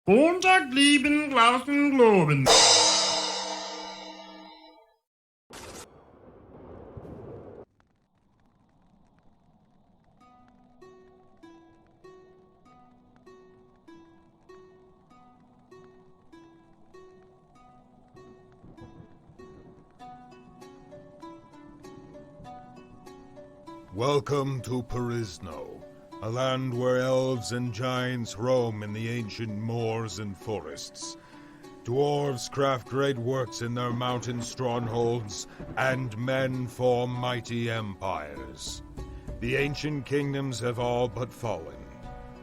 Guten Tag, lieben Glauben Globen. Welcome to Perisno, a land where elves and giants roam in the ancient moors and forests. Dwarves craft great works in their mountain strongholds, and men form mighty empires. The ancient kingdoms have all but fallen,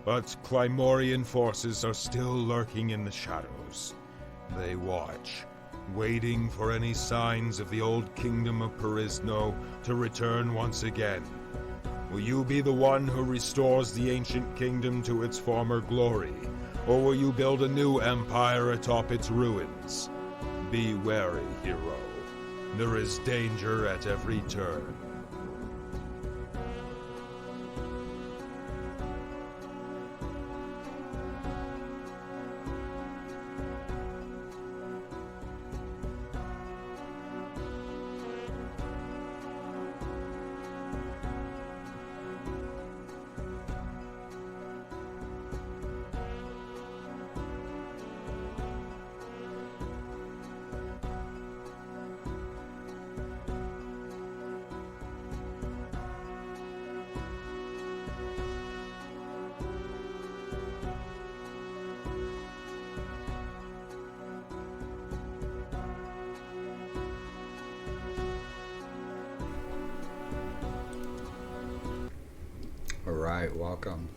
but Clymorian forces are still lurking in the shadows. They watch, waiting for any signs of the old kingdom of Perisno to return once again. Will you be the one who restores the ancient kingdom to its former glory, or will you build a new empire atop its ruins? Be wary, hero. There is danger at every turn. Alright, welcome.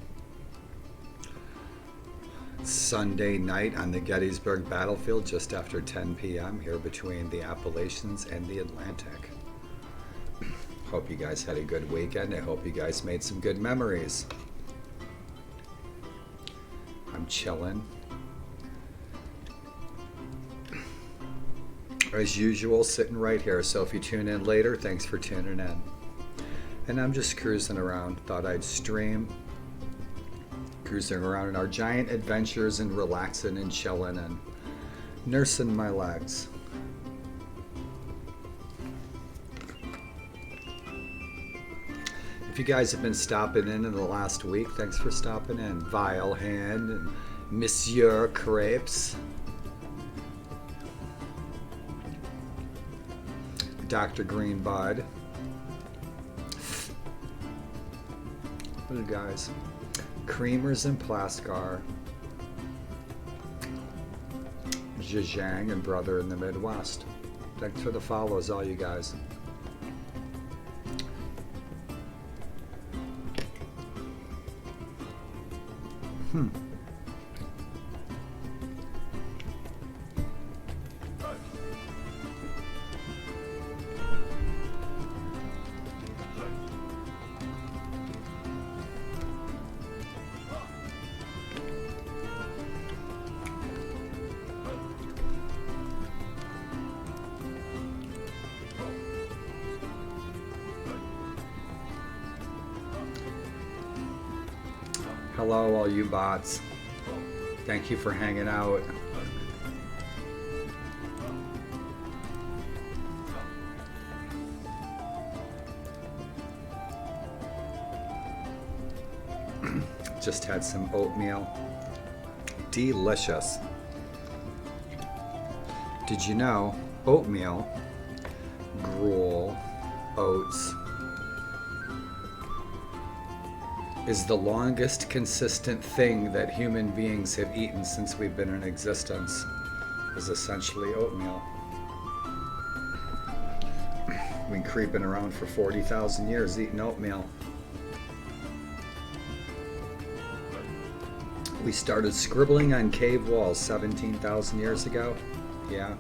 Sunday night on the Gettysburg battlefield just after 10 p.m. here between the Appalachians and the Atlantic. Hope you guys had a good weekend. I hope you guys made some good memories. I'm chilling. As usual, sitting right here, so if you tune in later, thanks for tuning in. And I'm just cruising around. Thought I'd stream. Cruising around in our giant adventures and relaxing and chilling and nursing my legs. If you guys have been stopping in the last week, thanks for stopping in. Vile Hand and Monsieur Crepes. Dr. Greenbud. What guys? Creamers and Plaskar. Zhejiang and Brother in the Midwest. Thanks for the follows, all you guys. Hello, all you bots. Thank you for hanging out. Just had some oatmeal. Delicious. Did you know oatmeal, gruel, oats, is the longest consistent thing that human beings have eaten since we've been in existence, is essentially oatmeal. We've been creeping around for 40,000 years eating oatmeal. We started scribbling on cave walls 17,000 years ago. Yeah.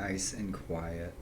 nice and quiet.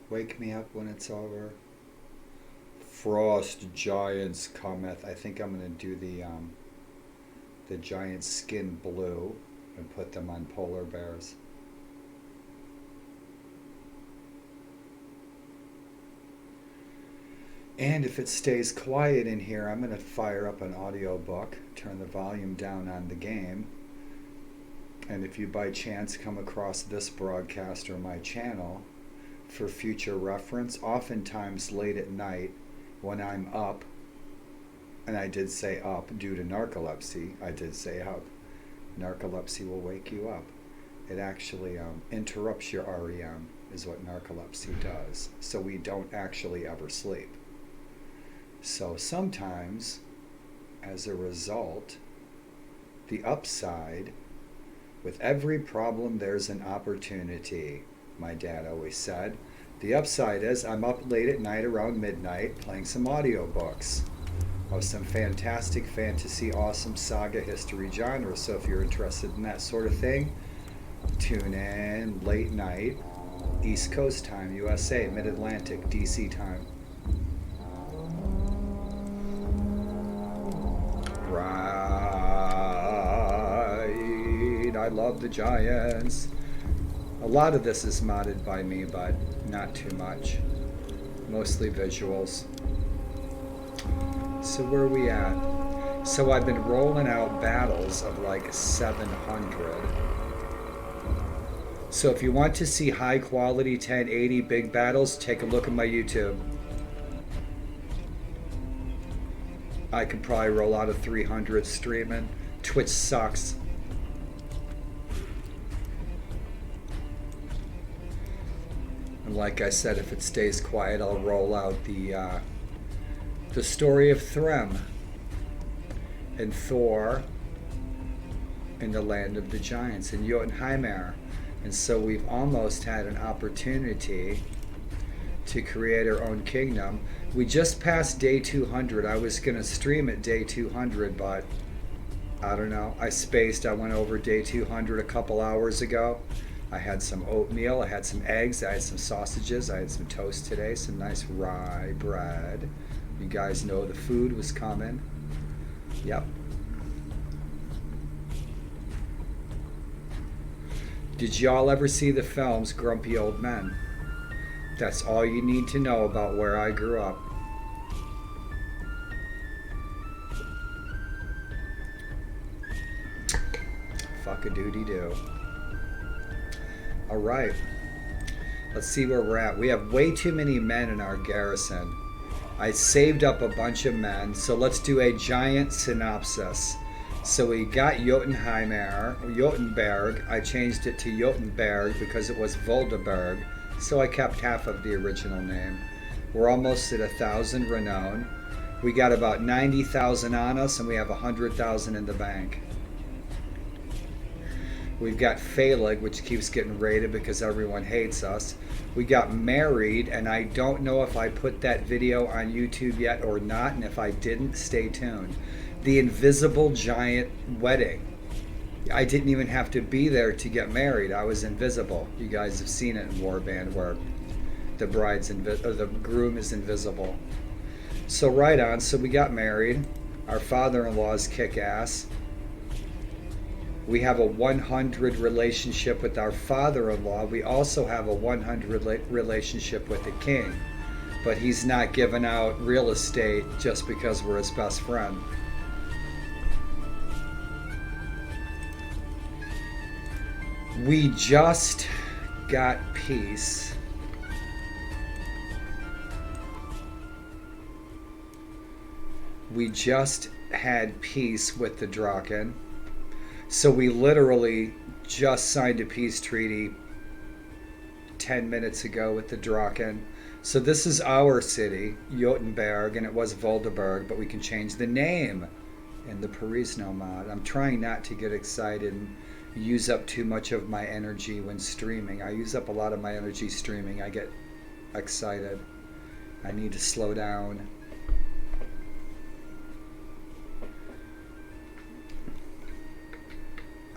Wake me up when it's over. Frost giants cometh. I think I'm gonna do the giant skin blue and put them on polar bears. And if it stays quiet in here, I'm gonna fire up an audiobook, turn the volume down on the game. And if you by chance come across this broadcast or my channel, for future reference, oftentimes late at night when I'm up, and I did say up due to narcolepsy, I did say up. Narcolepsy will wake you up. It actually interrupts your REM, is what narcolepsy does. So we don't actually ever sleep. So sometimes, as a result, the upside, with every problem there's an opportunity, my dad always said. The upside is I'm up late at night around midnight playing some audiobooks of some fantastic fantasy, awesome saga history genre. So if you're interested in that sort of thing, tune in late night, East Coast time, USA, Mid-Atlantic, DC time. Right, I love the Giants. A lot of this is modded by me, but not too much. Mostly visuals. So where are we at? So I've been rolling out battles of like 700. So if you want to see high quality 1080 big battles, take a look at my YouTube. I could probably roll out a 300 streaming. Twitch sucks. And like I said, if it stays quiet, I'll roll out the story of Thrym and Thor in the land of the giants and Jotunheimr. And so we've almost had an opportunity to create our own kingdom. We just passed day 200. I was going to stream at day 200, but I don't know. I spaced. I went over day 200 a couple hours ago. I had some oatmeal, I had some eggs, I had some sausages, I had some toast today, some nice rye bread. You guys know the food was coming. Yep. Did y'all ever see the films Grumpy Old Men? That's all you need to know about where I grew up. Fuck-a-doody-doo. All right. Let's see where we're at. We have way too many men in our garrison. I saved up a bunch of men, so let's do a giant synopsis. So we got Jotunberg. I changed it to Jotunberg because it was Voldeberg, so I kept half of the original name. We're almost at 1,000 renown. We got about 90,000 on us, and we have 100,000 in the bank. We've got Phalig, which keeps getting raided because everyone hates us. We got married, and I don't know if I put that video on YouTube yet or not, and if I didn't, stay tuned. The invisible giant wedding. I didn't even have to be there to get married. I was invisible. You guys have seen it in Warband where the the groom is invisible. So right on. So we got married. Our father-in-law's kick-ass. We have a 100 relationship with our father-in-law. We also have a 100 relationship with the king. But he's not giving out real estate just because we're his best friend. We just got peace. We just had peace with the Draken. So we literally just signed a peace treaty 10 minutes ago with the Draken. So this is our city, Jotunberg, and it was Voldeberg, but we can change the name in the Perisno mod. I'm trying not to get excited and use up too much of my energy when streaming. I use up a lot of my energy streaming. I get excited. I need to slow down.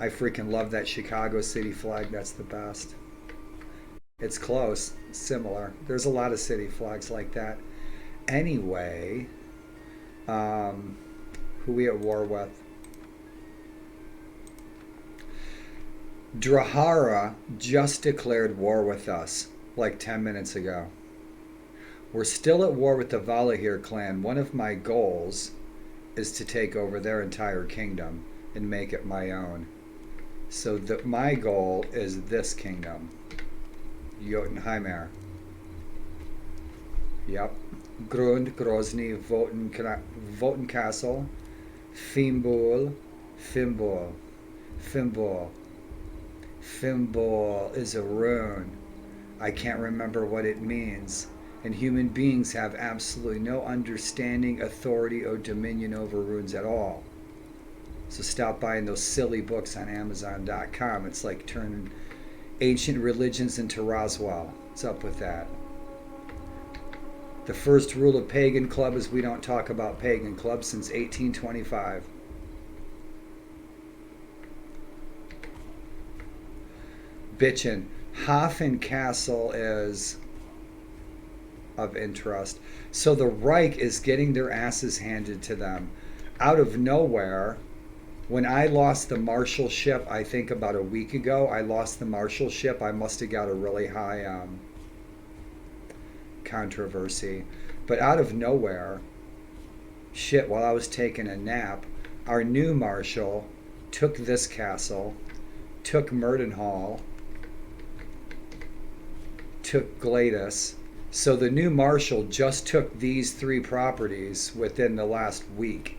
I freaking love that Chicago city flag. That's the best. It's close, similar. There's a lot of city flags like that. Anyway, who we at war with? Drahara just declared war with us like 10 minutes ago. We're still at war with the Valahir clan. One of my goals is to take over their entire kingdom and make it my own. So my goal is this kingdom. Jotunheimer. Yep. Grund, Grozny, Voten Castle, Fimbul, Fimbul, Fimbul. Fimbul is a rune. I can't remember what it means. And human beings have absolutely no understanding, authority, or dominion over runes at all. So stop buying those silly books on Amazon.com. It's like turning ancient religions into Roswell. What's up with that? The first rule of Pagan Club is we don't talk about Pagan Club since 1825. Bitchin'. Hafen Castle is of interest. So the Reich is getting their asses handed to them. Out of nowhere, when I lost the marshalship, I think about a week ago, I lost the marshalship. I must have got a really high controversy. But out of nowhere, shit, while I was taking a nap, our new marshal took this castle, took Merdenhall, took Gladys. So the new marshal just took these 3 properties within the last week.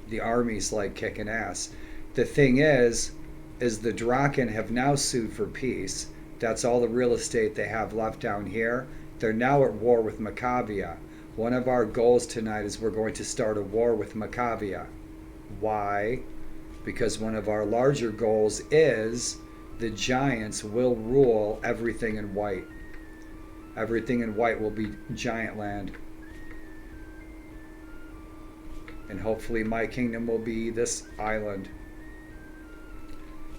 The army's like kicking ass. The thing is the Draken have now sued for peace. That's all the real estate they have left down here. They're now at war with Maccabia. One of our goals tonight is we're going to start a war with Maccabia. Why? Because one of our larger goals is the giants will rule everything in white. Everything in white will be giant land. And hopefully my kingdom will be this island.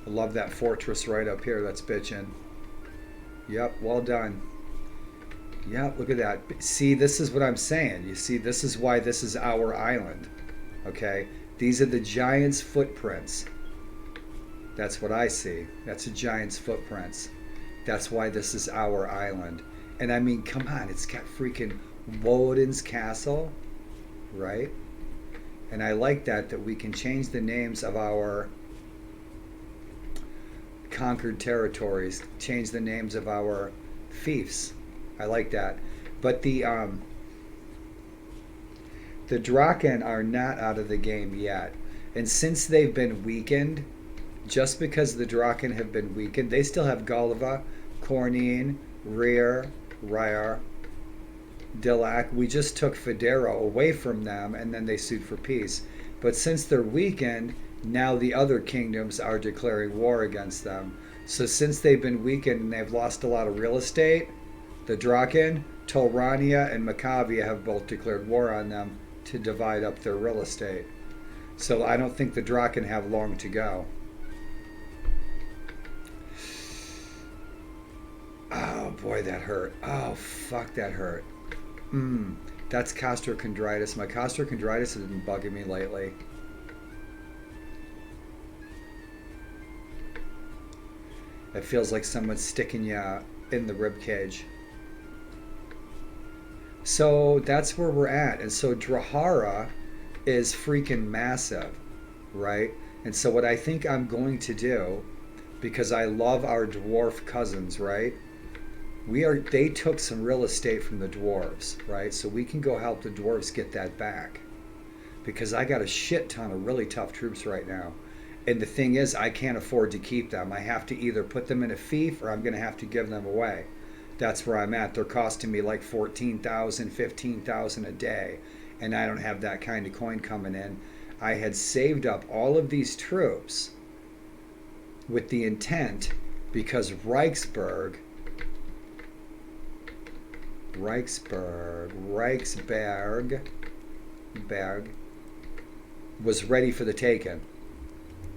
I love that fortress right up here. That's bitchin'. Yep, well done. Yep, look at that. See, this is what I'm saying. You see, this is why this is our island. Okay? These are the giant's footprints. That's what I see. That's a giant's footprints. That's why this is our island. And I mean, come on, it's got freaking Woden's castle, right? And I like that we can change the names of our conquered territories, change the names of our fiefs. I like that. But the Draken are not out of the game yet. And since they've been weakened, just because the Draken have been weakened, they still have Galva, Cornine, Rear, Ryar, Dillac. We just took Federo away from them, and then they sued for peace. But since they're weakened, now the other kingdoms are declaring war against them. So since they've been weakened and they've lost a lot of real estate, the Draken, Tolrania, and Macavia have both declared war on them to divide up their real estate. So I don't think the Draken have long to go. Oh boy, that hurt. Oh fuck, that hurt. That's costochondritis. My costochondritis has been bugging me lately. It feels like someone's sticking you in the rib cage. So that's where we're at. And so Drahara is freaking massive, right? And so what I think I'm going to do, because I love our dwarf cousins, right? They took some real estate from the dwarves, right? So we can go help the dwarves get that back. Because I got a shit ton of really tough troops right now. And the thing is, I can't afford to keep them. I have to either put them in a fief or I'm going to have to give them away. That's where I'm at. They're costing me like 14,000, 15,000 a day. And I don't have that kind of coin coming in. I had saved up all of these troops with the intent, because Reichsberg was ready for the taking.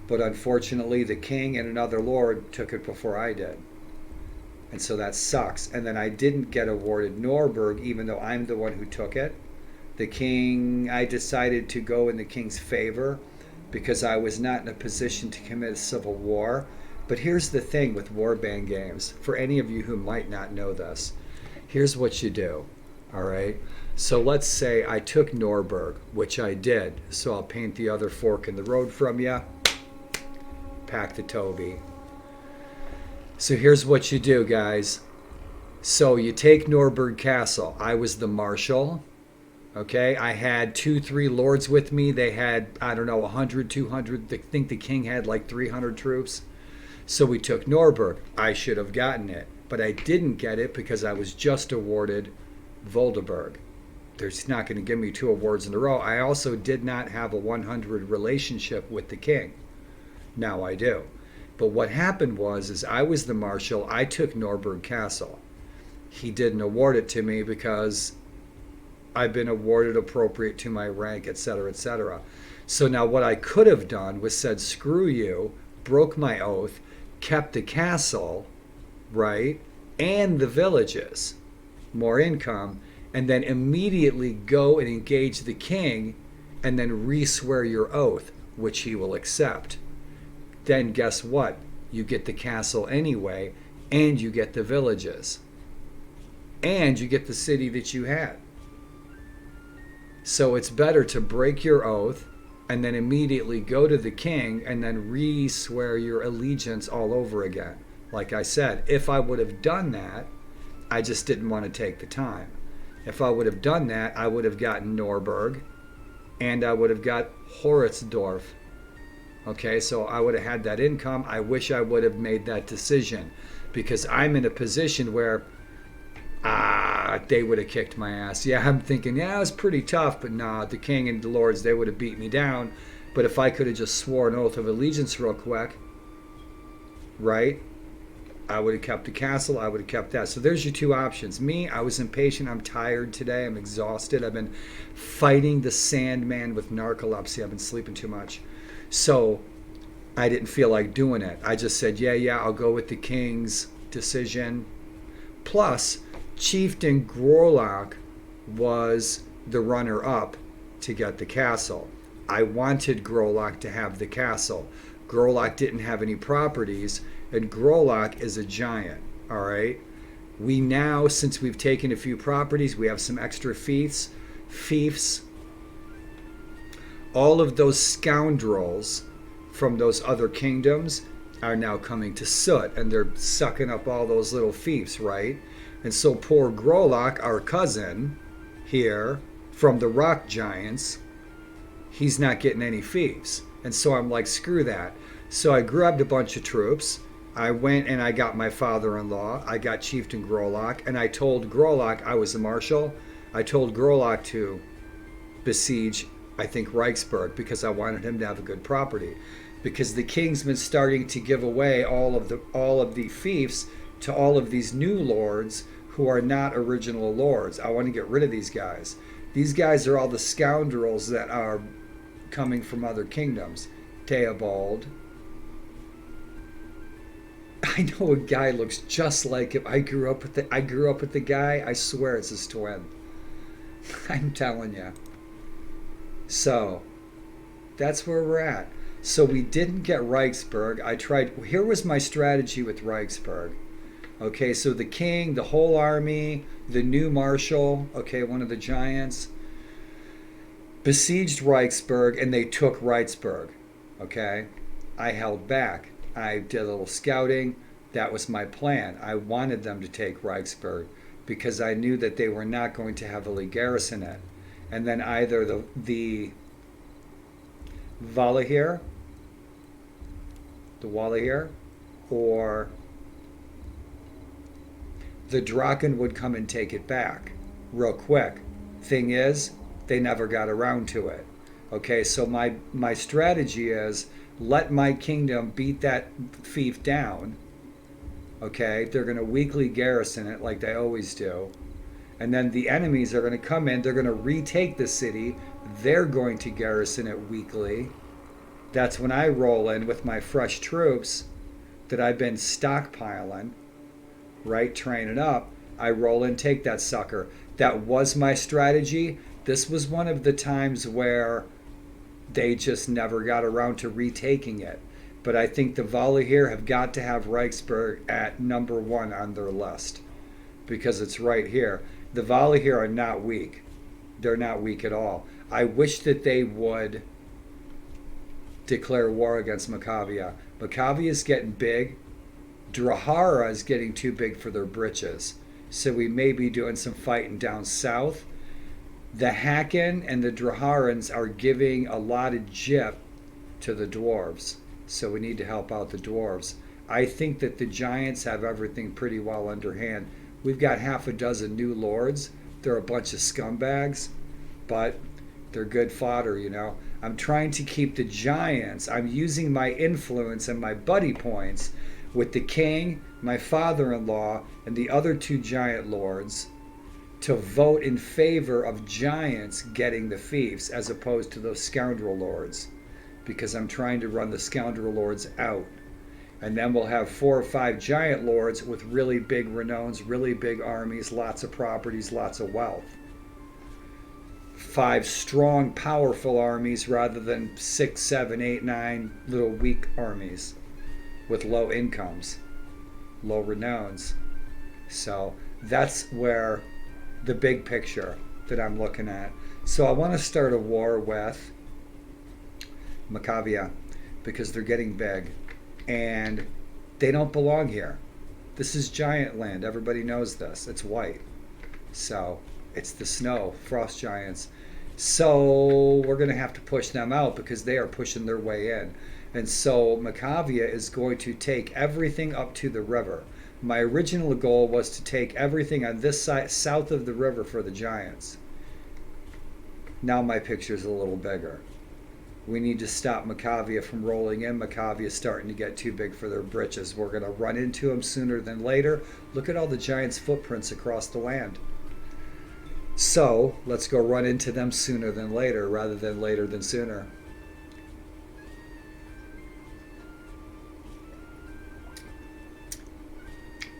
But unfortunately, the king and another lord took it before I did. And so that sucks. And then I didn't get awarded Norberg, even though I'm the one who took it. The king, I decided to go in the king's favor because I was not in a position to commit a civil war. But here's the thing with warband games, for any of you who might not know this. Here's what you do, all right? So let's say I took Norberg, which I did. So I'll paint the other fork in the road from you. Pack the Toby. So here's what you do, guys. So you take Norberg Castle. I was the marshal. Okay, I had 2-3 lords with me. They had, I don't know, 100, 200. I think the king had like 300 troops. So we took Norberg. I should have gotten it, but I didn't get it because I was just awarded Voldeberg. They're not going to give me 2 awards in a row. I also did not have a 100 relationship with the king. Now I do. But what happened was I was the marshal. I took Norberg Castle. He didn't award it to me because I've been awarded appropriate to my rank, etc., etc. So now what I could have done was said, screw you, broke my oath, kept the castle, right, and the villages, more income, and then immediately go and engage the king and then re-swear your oath, which he will accept. Then guess what? You get the castle anyway, and you get the villages, and you get the city that you had. So it's better to break your oath and then immediately go to the king and then re-swear your allegiance all over again. Like I said, if I would have done that, I just didn't want to take the time. If I would have done that, I would have gotten Norberg and I would have got Horitzsdorf. Okay, so I would have had that income. I wish I would have made that decision because I'm in a position where they would have kicked my ass. Yeah, I'm thinking, yeah, it was pretty tough, but nah, the king and the lords, they would have beat me down. But if I could have just sworn an oath of allegiance real quick, right, I would have kept the castle, I would have kept that. So there's your 2 options. Me, I was impatient, I'm tired today, I'm exhausted. I've been fighting the Sandman with narcolepsy. I've been sleeping too much. So I didn't feel like doing it. I just said, yeah, I'll go with the king's decision. Plus, Chieftain Grorlach was the runner-up to get the castle. I wanted Grorlach to have the castle. Grorlach didn't have any properties, and Grorlach is a giant, all right? We now, since we've taken a few properties, we have some extra fiefs. All of those scoundrels from those other kingdoms are now coming to Soot, and they're sucking up all those little fiefs, right? And so poor Grolak, our cousin here from the rock giants, he's not getting any fiefs. And so I'm like, screw that. So I grabbed a bunch of troops. I went and I got my father-in-law. I got Chieftain Grolak, and I told Grolak, I was a marshal, I told Grolak to besiege, I think, Reichsburg, because I wanted him to have a good property. Because the king's been starting to give away all of the fiefs to all of these new lords who are not original lords. I want to get rid of these guys. These guys are all the scoundrels that are coming from other kingdoms. Theobald. I know a guy looks just like him. I grew up with the guy. I swear it's his twin. I'm telling you. So that's where we're at. So we didn't get Reichsburg. I tried. Here was my strategy with Reichsburg. Okay, so the king, the whole army, the new marshal, okay, one of the giants, besieged Reichsburg, and they took Reichsburg. Okay, I held back. I did a little scouting. That was my plan. I wanted them to take Reichsburg because I knew that they were not going to heavily garrison it. And then either the Wallahir, or the Draken would come and take it back real quick. Thing is, they never got around to it. Okay, so my strategy is let my kingdom beat that fief down. Okay, they're going to weakly garrison it like they always do. And then the enemies are going to come in, they're going to retake the city, they're going to garrison it weakly. That's when I roll in with my fresh troops that I've been stockpiling, right, training up. I roll in, take that sucker. That was my strategy. This was one of the times where they just never got around to retaking it. But I think the Wallahir have got to have Reichsburg at number 1 on their list because it's right here. The Wallahir are not weak. They're not weak at all. I wish that they would declare war against Macavia. Macavia is getting big. Drahara is getting too big for their britches. So we may be doing some fighting down south. The Hakken and the Draharans are giving a lot of gyp to the dwarves. So we need to help out the dwarves. I think that the giants have everything pretty well underhand. We've got half a dozen new lords. They're a bunch of scumbags, but they're good fodder, you know. I'm trying to keep the giants. I'm using my influence and my buddy points with the king, my father-in-law, and the other 2 giant lords to vote in favor of giants getting the fiefs as opposed to those scoundrel lords, because I'm trying to run the scoundrel lords out. And then we'll have 4 or 5 giant lords with really big renowns, really big armies, lots of properties, lots of wealth. 5 strong, powerful armies rather than 6, 7, 8, 9 little weak armies with low incomes, low renowns. So that's where the big picture that I'm looking at. So I want to start a war with Macavia because they're getting big and they don't belong here. This is giant land. Everybody knows this. It's white. So it's the snow, frost giants. So we're going to have to push them out because they are pushing their way in. And so Macavia is going to take everything up to the river. My original goal was to take everything on this side, south of the river, for the giants. Now my picture is a little bigger. We need to stop Macavia from rolling in. Macavia is starting to get too big for their britches. We're going to run into them sooner than later. Look at all the giants' footprints across the land. So let's go run into them sooner than later, rather than later than sooner.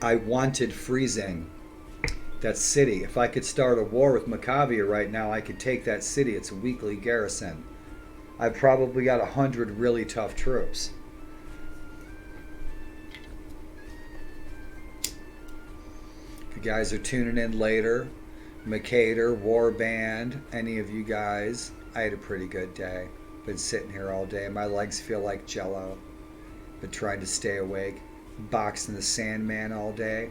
I wanted freezing that city. If I could start a war with Macavia right now, I could take that city. It's a weakly garrison. I've probably got 100 really tough troops. You guys are tuning in later. Mercator, Warband, any of you guys. I had a pretty good day. Been sitting here all day. My legs feel like jello. Been trying to stay awake. Boxing the Sandman all day.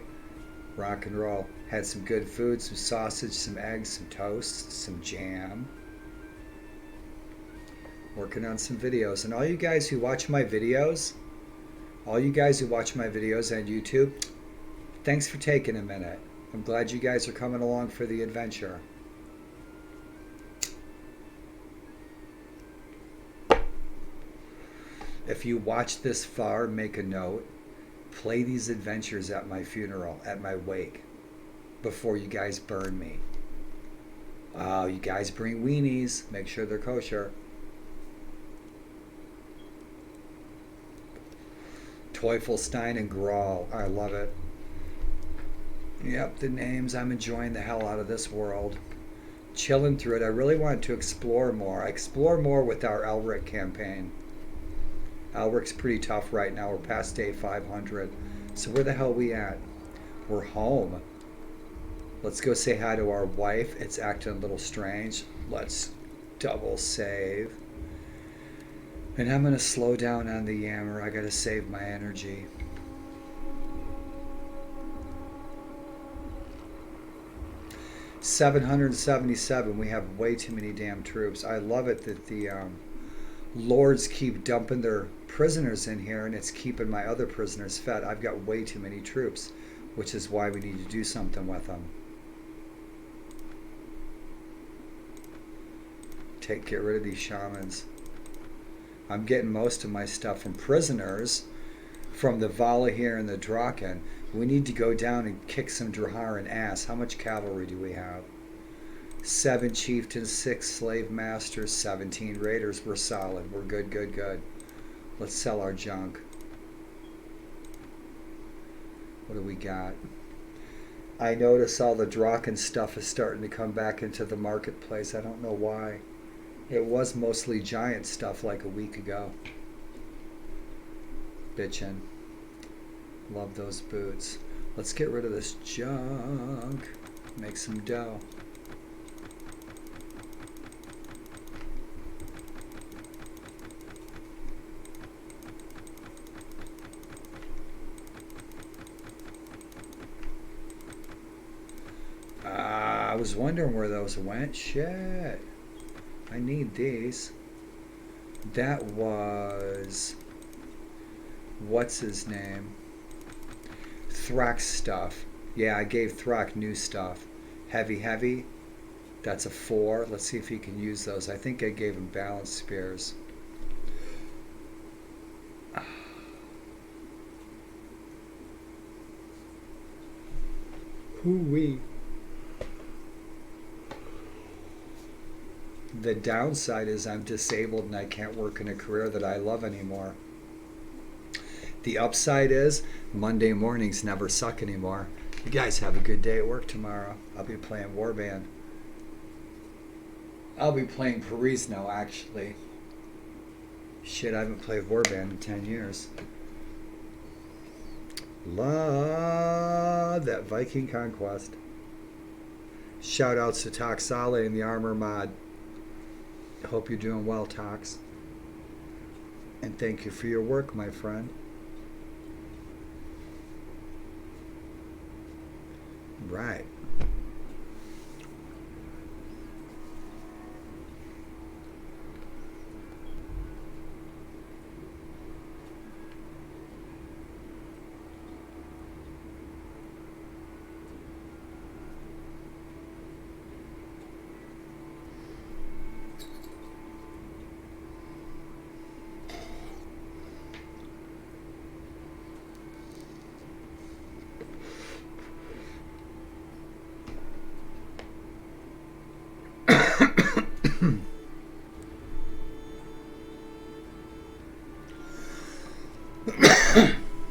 Rock and roll. Had some good food, some sausage, some eggs, some toast, some jam. Working on some videos. And all you guys who watch my videos, on YouTube, thanks for taking a minute. I'm glad you guys are coming along for the adventure. If you watch this far, make a note. Play these adventures at my funeral, at my wake, before you guys burn me. You guys bring weenies. Make sure they're kosher. Teufelstein and Grawl. I love it. Yep, the names. I'm enjoying the hell out of this world. Chilling through it. I really wanted to explore more. I explore more with our Elric campaign. Elric's pretty tough right now. We're past day 500. So where the hell are we at? We're home. Let's go say hi to our wife. It's acting a little strange. Let's double save. And I'm going to slow down on the yammer. I got to save my energy. $777. We have way too many damn troops. I love it that the lords keep dumping their prisoners in here, and it's keeping my other prisoners fed. I've got way too many troops, which is why we need to do something with them. Get rid of these shamans. I'm getting most of my stuff from prisoners, from the Vala here and the Draken. We need to go down and kick some Draharan ass. How much cavalry do we have? 7 chieftains, 6 slave masters, 17 raiders. We're solid. We're good, good, good. Let's sell our junk. What do we got? I notice all the Draken stuff is starting to come back into the marketplace. I don't know why. It was mostly giant stuff like a week ago. Bitchin'. Love those boots. Let's get rid of this junk. Make some dough. I was wondering where those went. Shit. I need these. That was... What's his name? Thrax stuff. Yeah, I gave Thrak new stuff. Heavy. That's a 4. Let's see if he can use those. I think I gave him balanced spears. Hoo-wee. The downside is I'm disabled and I can't work in a career that I love anymore. The upside is Monday mornings never suck anymore. You guys have a good day at work tomorrow. I'll be playing Warband. I'll be playing Perisno, actually. Shit, I haven't played Warband in 10 years. Love that Viking conquest. Shout outs to Toxale and the Armor Mod. Hope you're doing well, Tox. And thank you for your work, my friend. Right.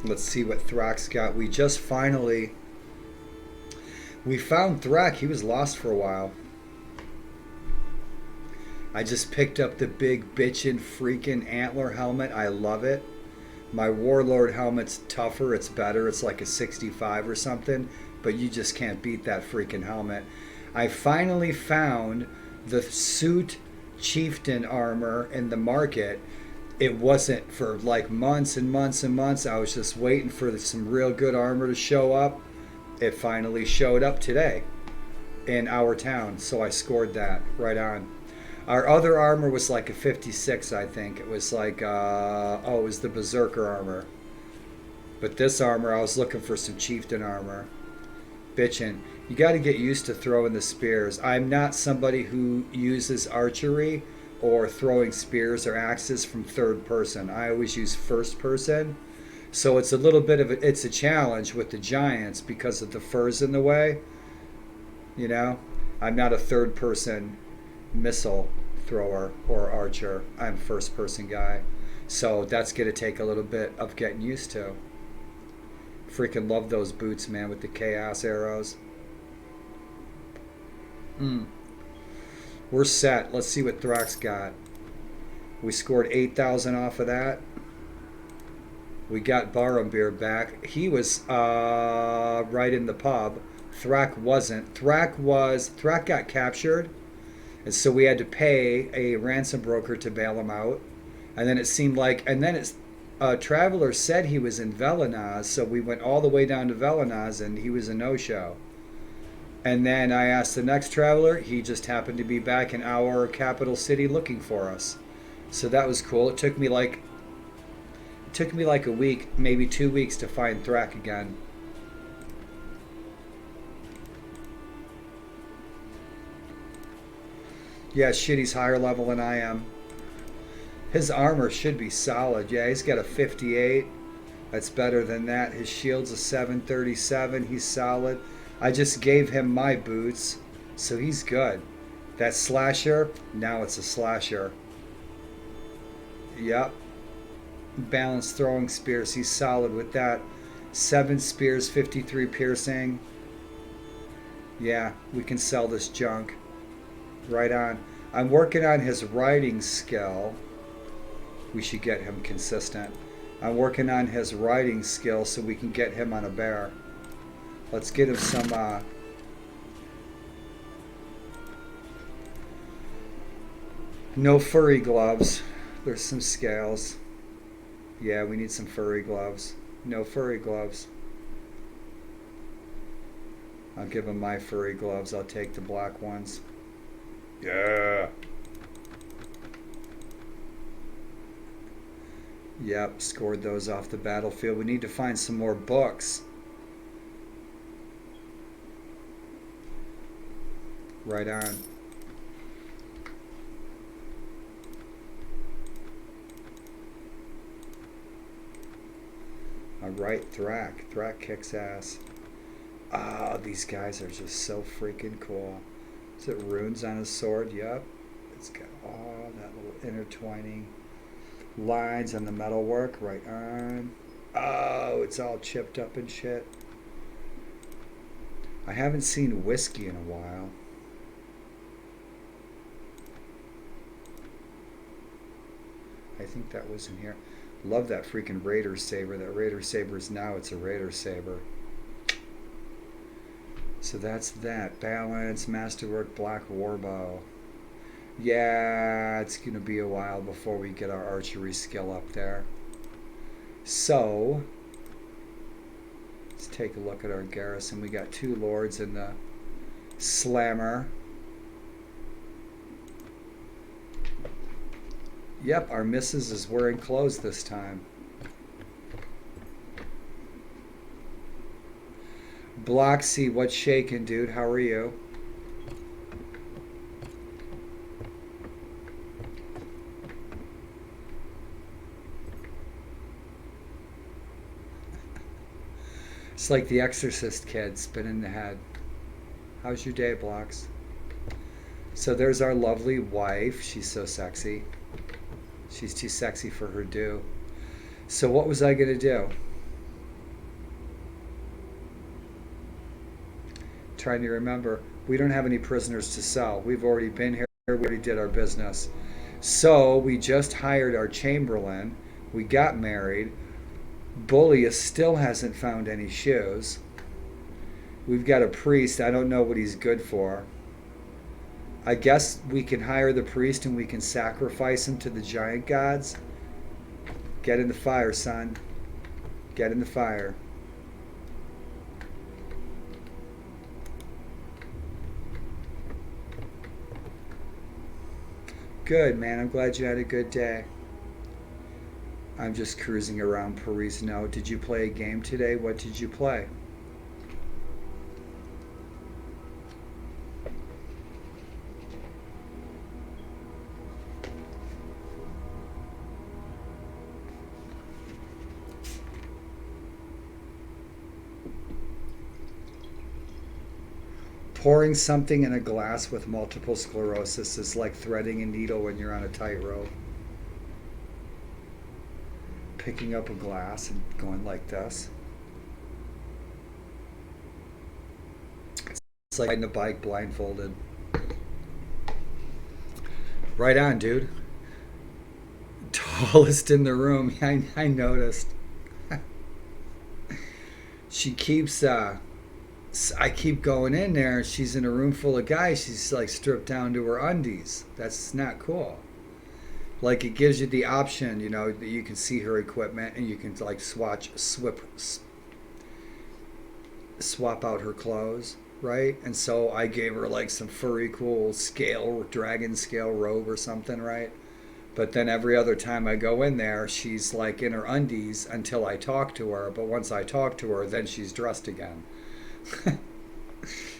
Let's see what Thrak's got. We found Thrak. He was lost for a while. I just picked up the big bitchin' freaking antler helmet. I love it. My Warlord helmet's tougher. It's better. It's like a 65 or something. but you just can't beat that freaking helmet. I finally found the suit chieftain armor in the market. It wasn't for like months and months and months. I was just waiting for some real good armor to show up. It finally showed up today in our town, so I scored that right on. Our other armor was like a 56, I think. It was like, it was the Berserker armor. But this armor, I was looking for some chieftain armor. Bitchin'. You got to get used to throwing the spears. I'm not somebody who uses archery or throwing spears or axes from third person. I always use first person. So it's a little bit of it's a challenge with the giants because of the furs in the way. You know, I'm not a third person missile thrower or archer. I'm first person guy. So that's going to take a little bit of getting used to. Freaking love those boots, man, with the chaos arrows. We're set. Let's see what Thrax got. We scored 8,000 off of that. We got Barumbeer back. He was right in the pub. Thrak wasn't. Thrak got captured, and so we had to pay a ransom broker to bail him out. And then it seemed like, Traveler said he was in Velenaz, so we went all the way down to Velenaz, and he was a no-show. And then I asked the next Traveler. He just happened to be back in our capital city looking for us. So that was cool. It took me like a week, maybe 2 weeks to find Thrak again. Yeah, shit, he's higher level than I am. His armor should be solid. Yeah, he's got a 58. That's better than that. His shield's a 737. He's solid. I just gave him my boots, so he's good. That slasher, now it's a slasher. Yep. Balanced throwing spears. He's solid with that. 7 spears, 53 piercing. Yeah, we can sell this junk. Right on. I'm working on his riding skill. We should get him consistent. I'm working on his riding skill so we can get him on a bear. Let's get him some no furry gloves. There's some scales. Yeah, we need some furry gloves. No furry gloves. I'll give him my furry gloves. I'll take the black ones. Yeah. Yep, scored those off the battlefield. We need to find some more books. Right on. Alright, Thrak. Thrak kicks ass. Ah, these guys are just so freaking cool. Is it runes on his sword? Yep. It's got all that little intertwining lines on the metalwork. Right on. Oh, it's all chipped up and shit. I haven't seen whiskey in a while. I think that was in here. Love that freaking Raider Saber. That Raider Saber is now, it's a Raider Saber. So that's that. Balance, Masterwork, Black Warbow. Yeah, it's going to be a while before we get our archery skill up there. So, let's take a look at our garrison. We got 2 lords in the slammer. Yep, our missus is wearing clothes this time. Block C, what's shaking, dude? How are you? It's like the Exorcist kid spinning the head. How's your day, Blocks? So there's our lovely wife. She's so sexy. She's too sexy for her due. So what was I going to do? Trying to remember. We don't have any prisoners to sell. We've already been here. We already did our business. So we just hired our Chamberlain. We got married. Bullius still hasn't found any shoes. We've got a priest. I don't know what he's good for. I guess we can hire the priest and we can sacrifice him to the giant gods. Get in the fire, son. Get in the fire. Good, man. I'm glad you had a good day. I'm just cruising around Perisno. Did you play a game today? What did you play? Pouring something in a glass with multiple sclerosis is like threading a needle when you're on a tightrope. Picking up a glass and going like this. It's like riding a bike blindfolded. Right on, dude. Tallest in the room. I noticed. She keeps I keep going in there. She's in a room full of guys. She's like stripped down to her undies. That's not cool. Like it gives you the option, you know, that you can see her equipment and you can like swap out her clothes, right? And so I gave her like some furry cool scale, dragon scale robe or something, right? But then every other time I go in there, she's like in her undies until I talk to her. But once I talk to her, then she's dressed again.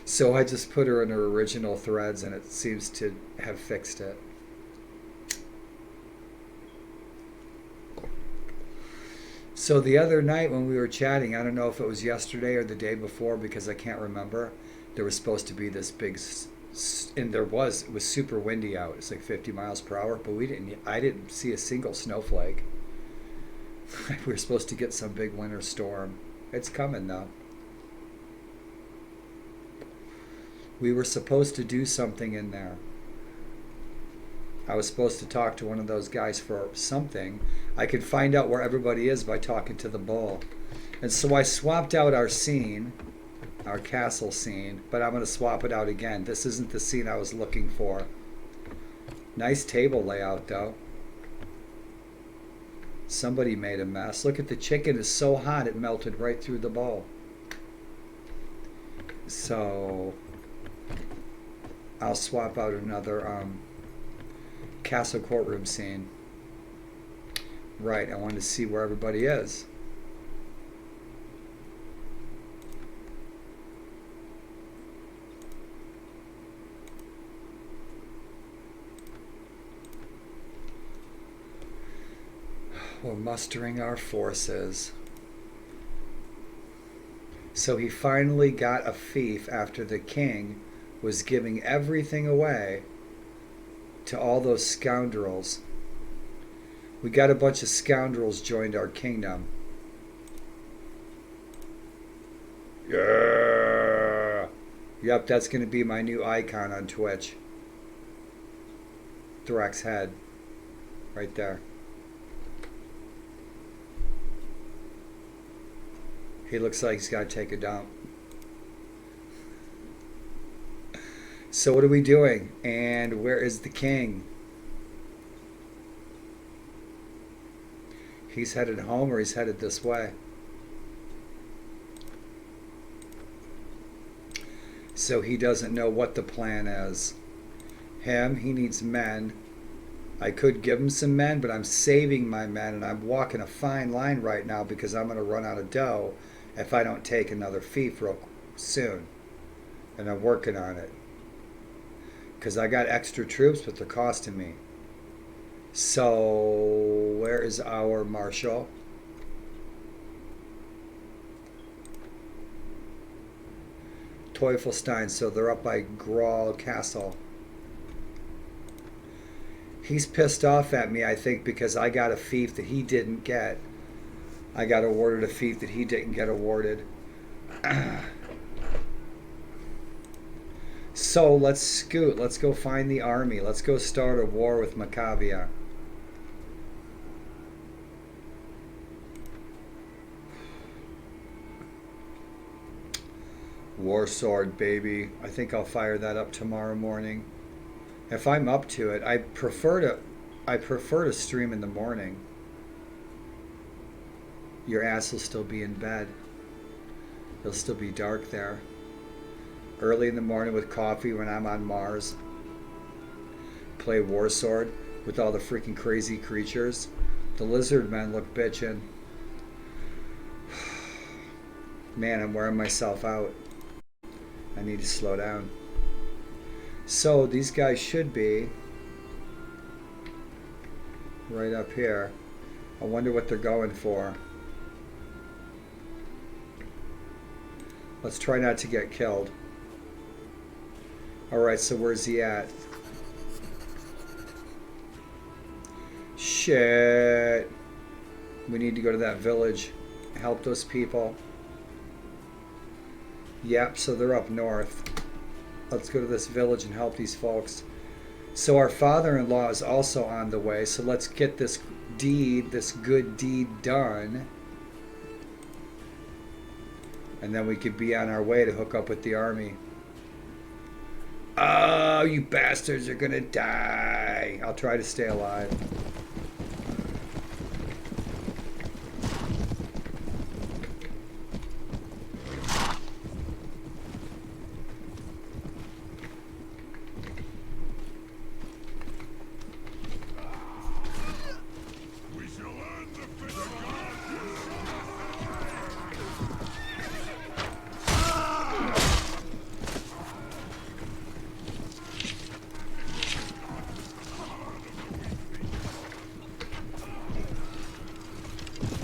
So I just put her in her original threads and it seems to have fixed it. So the other night when we were chatting, I don't know if it was yesterday or the day before because I can't remember, there was supposed to be this big, and it was super windy out. It's like 50 miles per hour, but I didn't see a single snowflake. We were supposed to get some big winter storm. It's coming though. We were supposed to do something in there. I was supposed to talk to one of those guys for something. I could find out where everybody is by talking to the bull. And so I swapped out our scene, our castle scene, but I'm going to swap it out again. This isn't the scene I was looking for. Nice table layout though. Somebody made a mess. Look at the chicken, is so hot it melted right through the bowl. So I'll swap out another castle courtroom scene. Right, I wanted to see where everybody is. We're mustering our forces. So he finally got a fief after the king was giving everything away to all those scoundrels. We got a bunch of scoundrels joined our kingdom. Yeah. Yep, that's going to be my new icon on Twitch. Thrax head. Right there. He looks like he's got to take a dump. So what are we doing? And where is the king? He's headed home or he's headed this way. So he doesn't know what the plan is. He needs men. I could give him some men, but I'm saving my men and I'm walking a fine line right now because I'm going to run out of dough if I don't take another fief real soon. And I'm working on it. Because I got extra troops, but they're costing me. So, where is our marshal? Teufelstein, so they're up by Grawl Castle. He's pissed off at me, I think, because I got a fief that he didn't get. I got awarded a fief that he didn't get awarded. So let's scoot. Let's go find the army. Let's go start a war with Macavia. War Sword, baby. I think I'll fire that up tomorrow morning. If I'm up to it, I prefer to stream in the morning. Your ass will still be in bed. It'll still be dark there. Early in the morning with coffee when I'm on Mars. Play War Sword with all the freaking crazy creatures. The lizard men look bitchin'. Man, I'm wearing myself out. I need to slow down. So these guys should be right up here. I wonder what they're going for. Let's try not to get killed. Alright, so where's he at? Shit. We need to go to that village. Help those people. Yep, so they're up north. Let's go to this village and help these folks. So our father-in-law is also on the way. So let's get this deed, this good deed done. And then we could be on our way to hook up with the army. Oh, you bastards are gonna die. I'll try to stay alive.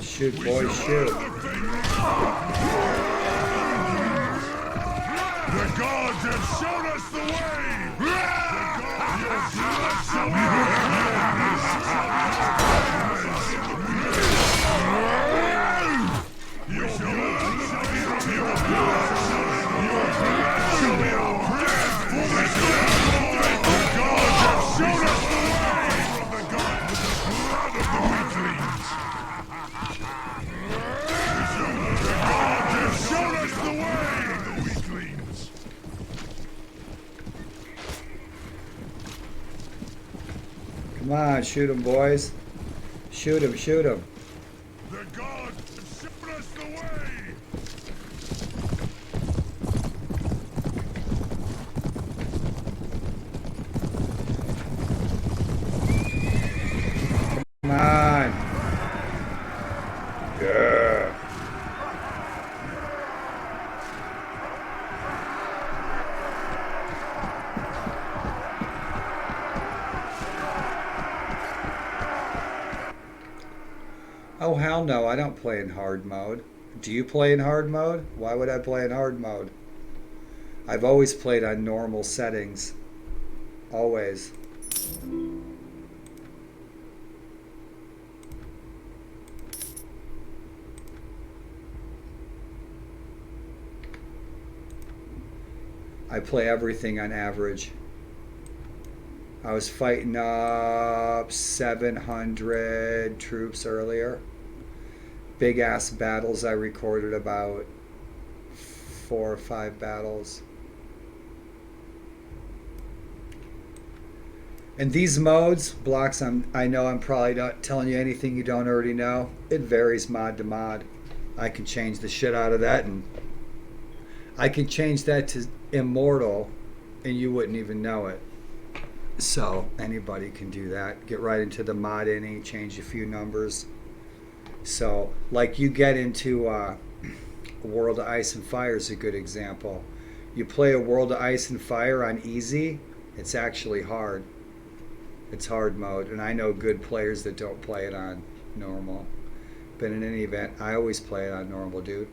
Shoot, boys, shoot. The gods have shown us the way! Come on, shoot him, boys. Shoot him, shoot him. The gods have shown us the way! Come on. Yeah. Oh, hell no, I don't play in hard mode. Do you play in hard mode? Why would I play in hard mode? I've always played on normal settings. Always. I play everything on average. I was fighting up 700 troops earlier. Big ass battles. I recorded about 4 or 5 battles. And these modes, blocks, I know I'm probably not telling you anything you don't already know. It varies mod to mod. I can change the shit out of that, and I can change that to immortal and you wouldn't even know it. So anybody can do that. Get right into the mod inning, change a few numbers. So like you get into World of Ice and Fire is a good example. You play a World of Ice and Fire on easy, it's actually hard. It's hard mode, and I know good players that don't play it on normal. But in any event, I always play it on normal, dude.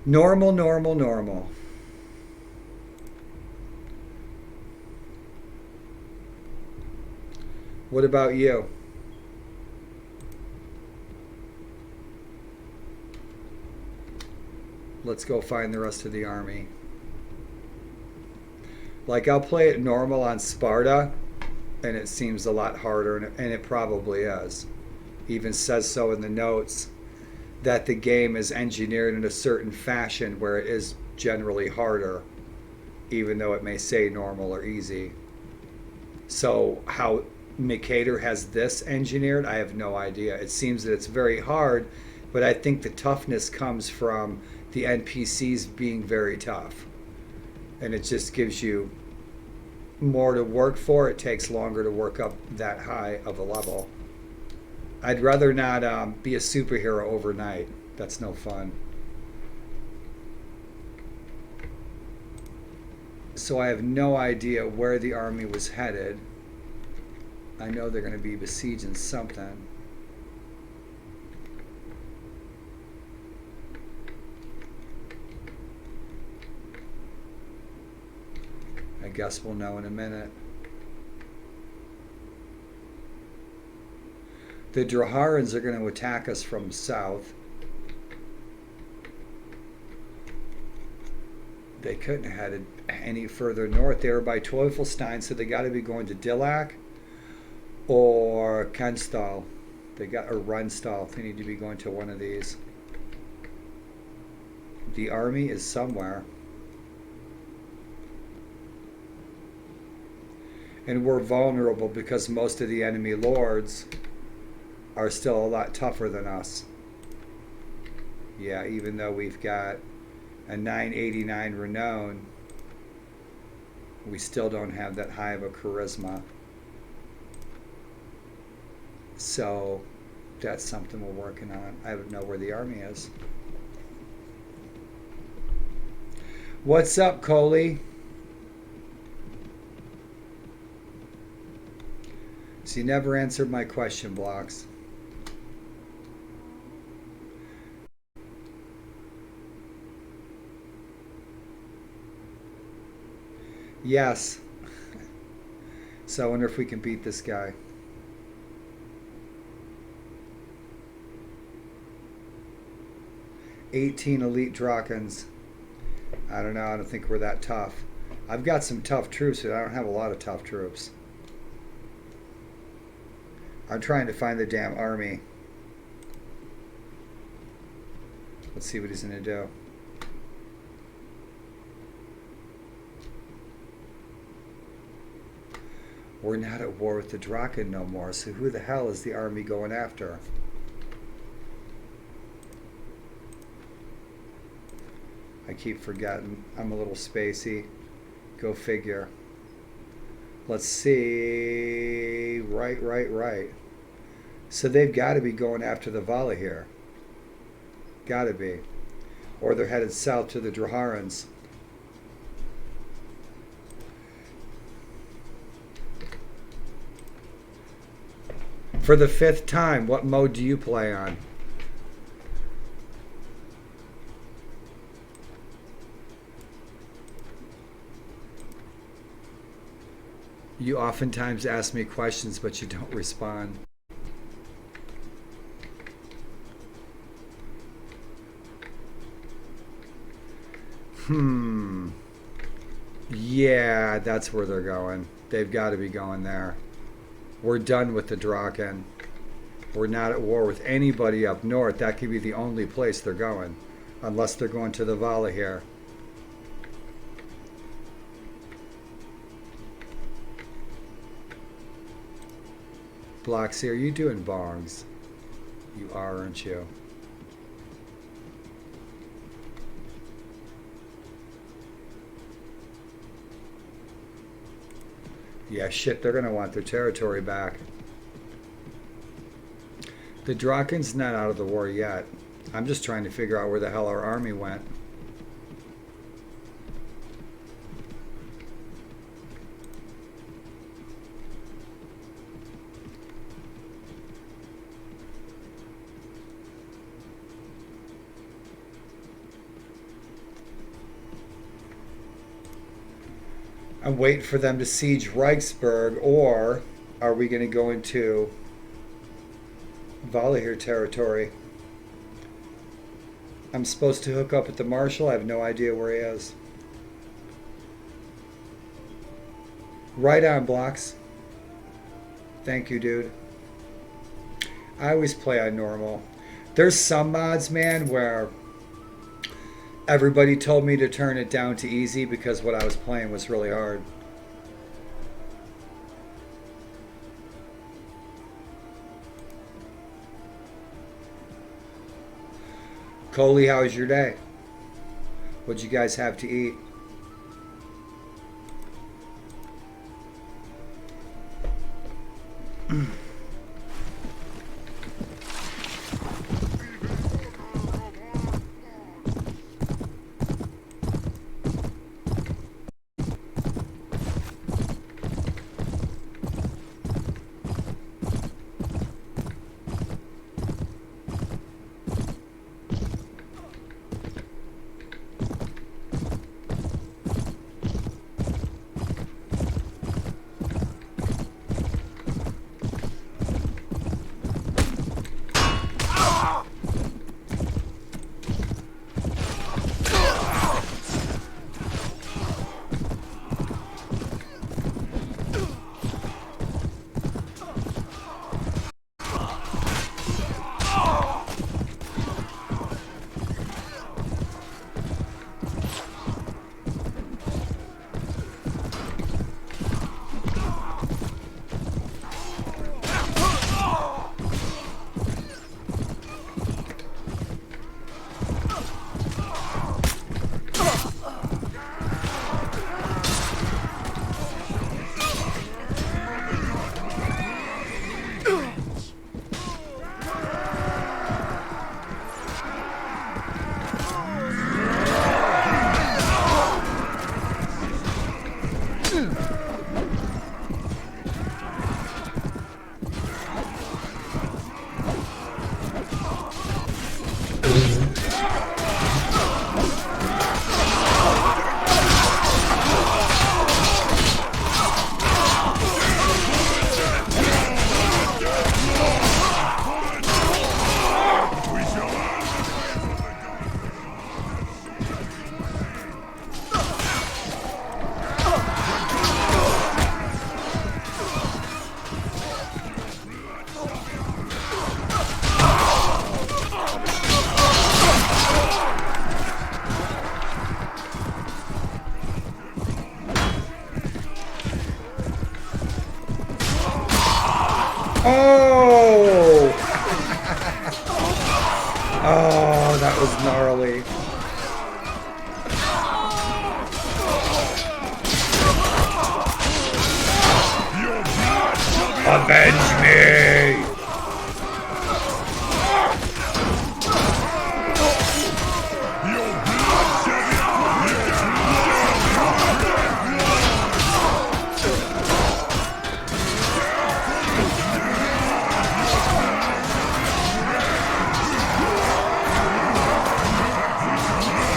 Normal, normal, normal. What about you? Let's go find the rest of the army. Like, I'll play it normal on Sparta, and it seems a lot harder, and it probably is. Even says so in the notes that the game is engineered in a certain fashion where it is generally harder, even though it may say normal or easy. So how Mercator has this engineered, I have no idea. It seems that it's very hard, but I think the toughness comes from the NPCs being very tough. And it just gives you more to work for. It takes longer to work up that high of a level. I'd rather not be a superhero overnight. That's no fun. So I have no idea where the army was headed. I know they're going to be besieging something. I guess we'll know in a minute. The Draharans are going to attack us from south. They couldn't have headed any further north. They were by Teufelstein, so they got to be going to Dillak or Kenstal. They got or Runstal. They need to be going to one of these. The army is somewhere. And we're vulnerable because most of the enemy lords are still a lot tougher than us. Yeah, even though we've got a 989 renown, we still don't have that high of a charisma. So that's something we're working on. I don't know where the army is. What's up, Coley? So you never answered my question, Blocks. Yes. So I wonder if we can beat this guy. $18 elite Drakens. I don't know. I don't think we're that tough. I've got some tough troops, but I don't have a lot of tough troops. I'm trying to find the damn army. Let's see what he's going to do. We're not at war with the Draken no more, so who the hell is the army going after? I keep forgetting. I'm a little spacey. Go figure. Let's see. Right. So they've got to be going after the Vala here. Got to be. Or they're headed south to the Draharans. For the 5th time, what mode do you play on? You oftentimes ask me questions, but you don't respond. Yeah, that's where they're going. They've got to be going there. We're done with the Draken. We're not at war with anybody up north. That could be the only place they're going. Unless they're going to the Vala here. Bloxy, are you doing bongs? You are, aren't you? Yeah, shit, they're going to want their territory back. The Draken's not out of the war yet. I'm just trying to figure out where the hell our army went. I'm waiting for them to siege Reichsburg, or are we going to go into Valahir territory? I'm supposed to hook up with the Marshal. I have no idea where he is. Right on, Blocks. Thank you, dude. I always play on normal. There's some mods, man, where Everybody told me to turn it down to easy because what I was playing was really hard. Coley, how was your day? What'd you guys have to eat? Oh! Oh, that was gnarly. Avenge me!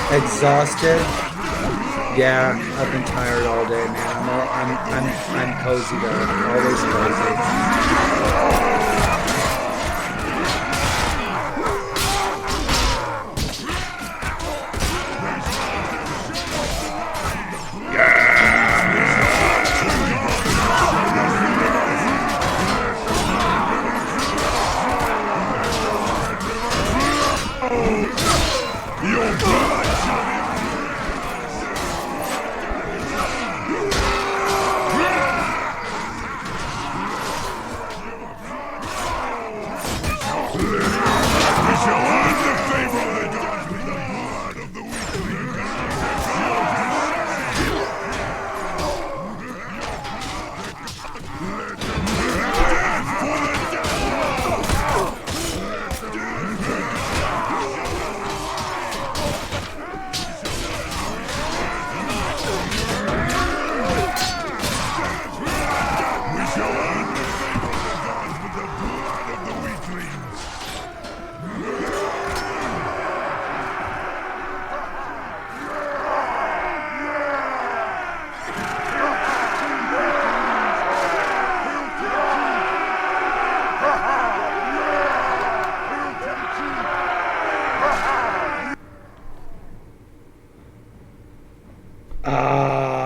Exhausted? Yeah, I've been tired all day, man. I'm cozy though. Always cozy.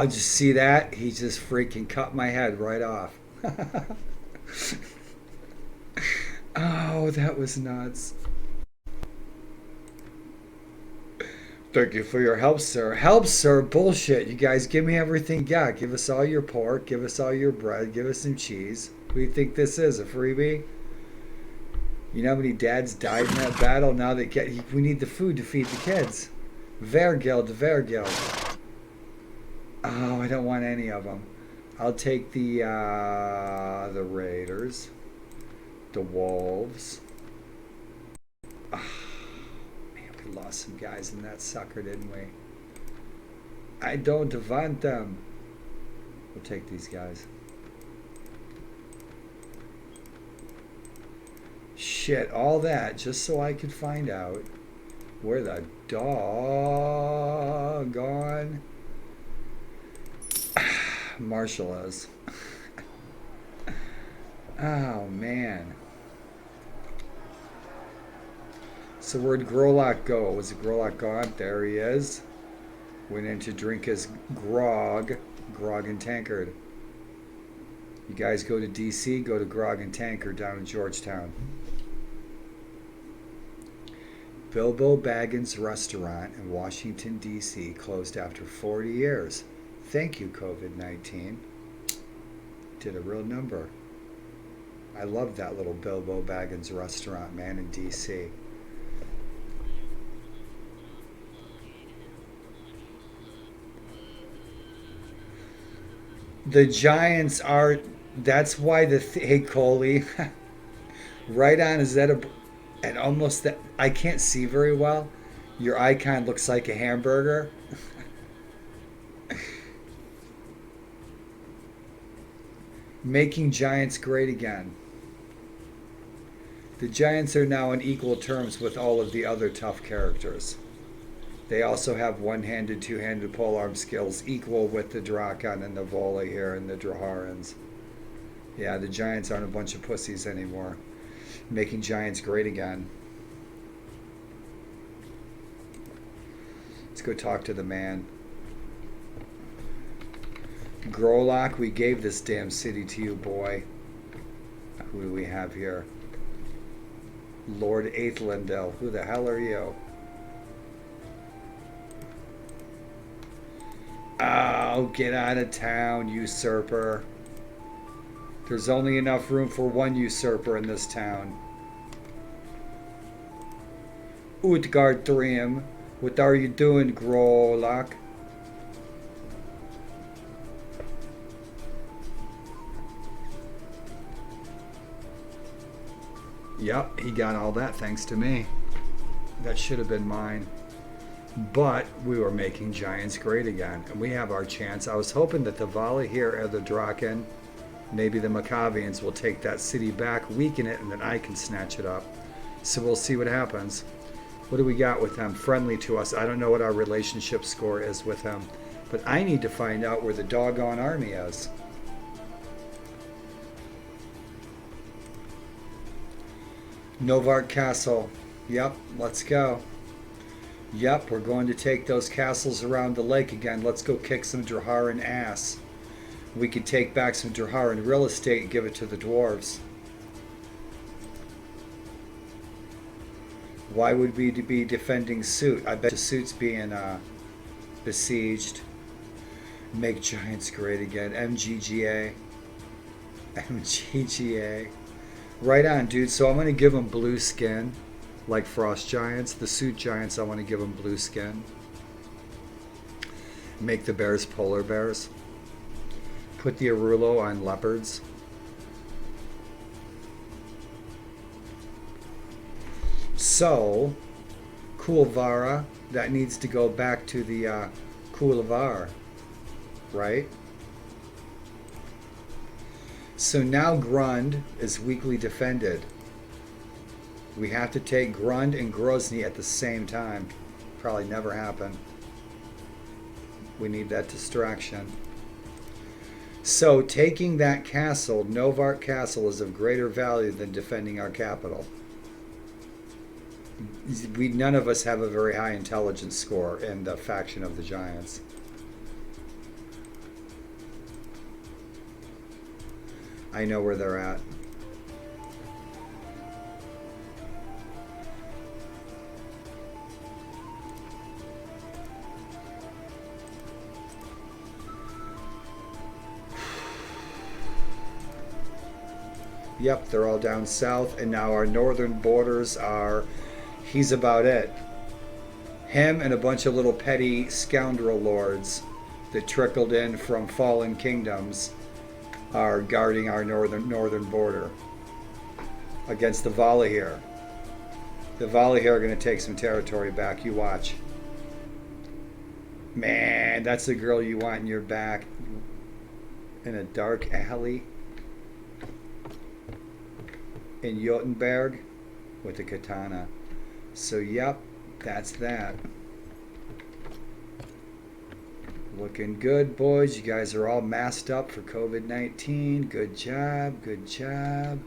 Did you see that? He just freaking cut my head right off. Oh, that was nuts. Thank you for your help, sir. Help, sir? Bullshit. You guys give me everything you got. Give us all your pork. Give us all your bread. Give us some cheese. What do you think this is? A freebie? You know how many dads died in that battle? Now they we need the food to feed the kids. Vergild, Vergild. Oh, I don't want any of them. I'll take the Raiders. The Wolves. We lost some guys in that sucker, didn't we? I don't want them. We'll take these guys. Shit, all that just so I could find out where the doggone Marshall is. Oh, man. So where'd Grolak go? Was it Grolak gone? There he is. Went in to drink his grog and tankard. You guys go to DC, go to grog and tankard down in Georgetown. Bilbo Baggins Restaurant in Washington, D.C. closed after 40 years. Thank you, COVID-19. Did a real number. I love that little Bilbo Baggins Restaurant, man, in D.C. The Giants are... That's why the... Hey, Coley. Right on, is that a... And almost that... I can't see very well. Your icon looks like a hamburger. Making Giants great again. The Giants are now on equal terms with all of the other tough characters. They also have one-handed, two-handed polearm skills equal with the Drakon and the Volley here and the Draharans. Yeah, the Giants aren't a bunch of pussies anymore. Making Giants great again. Let's go talk to the man. Grolak, we gave this damn city to you, boy. Who do we have here? Lord Aethelindel. Who the hell are you? Oh, get out of town, usurper. There's only enough room for one usurper in this town. Utgard Thream, what are you doing, Grolak? Yep, he got all that thanks to me. That should have been mine. But we were making Giants great again, and we have our chance. I was hoping that the Vala here or the Draken, maybe the Maccabians will take that city back, weaken it, and then I can snatch it up. So we'll see what happens. What do we got with them? Friendly to us. I don't know what our relationship score is with them, but I need to find out where the doggone army is. Novart Castle. Yep, let's go. Yep, we're going to take those castles around the lake again. Let's go kick some Draharan ass. We could take back some Draharan real estate and give it to the dwarves. Why would we be defending Suit? I bet Suit's being besieged. Make Giants great again. MGGA. MGGA. Right on, dude. So I'm going to give them blue skin. Like Frost Giants. The Suit Giants, I want to give them blue skin. Make the bears polar bears. Put the Arulo on leopards. So, Kulvara, that needs to go back to the Kulvar, right? So now Grund is weakly defended. We have to take Grund and Grozny at the same time. Probably never happen. We need that distraction. So taking that castle, Novart Castle, is of greater value than defending our capital. None of us have a very high intelligence score in the faction of the Giants. I know where they're at. Yep, they're all down south, and now our northern borders are, he's about it. Him and a bunch of little petty scoundrel lords that trickled in from fallen kingdoms are guarding our northern border against the Valahir. The Valahir are going to take some territory back. You watch. Man, that's the girl you want in your back in a dark alley in Jotunberg with a katana. So, yep, that's that. Looking good, boys. You guys are all masked up for COVID-19. Good job. Good job.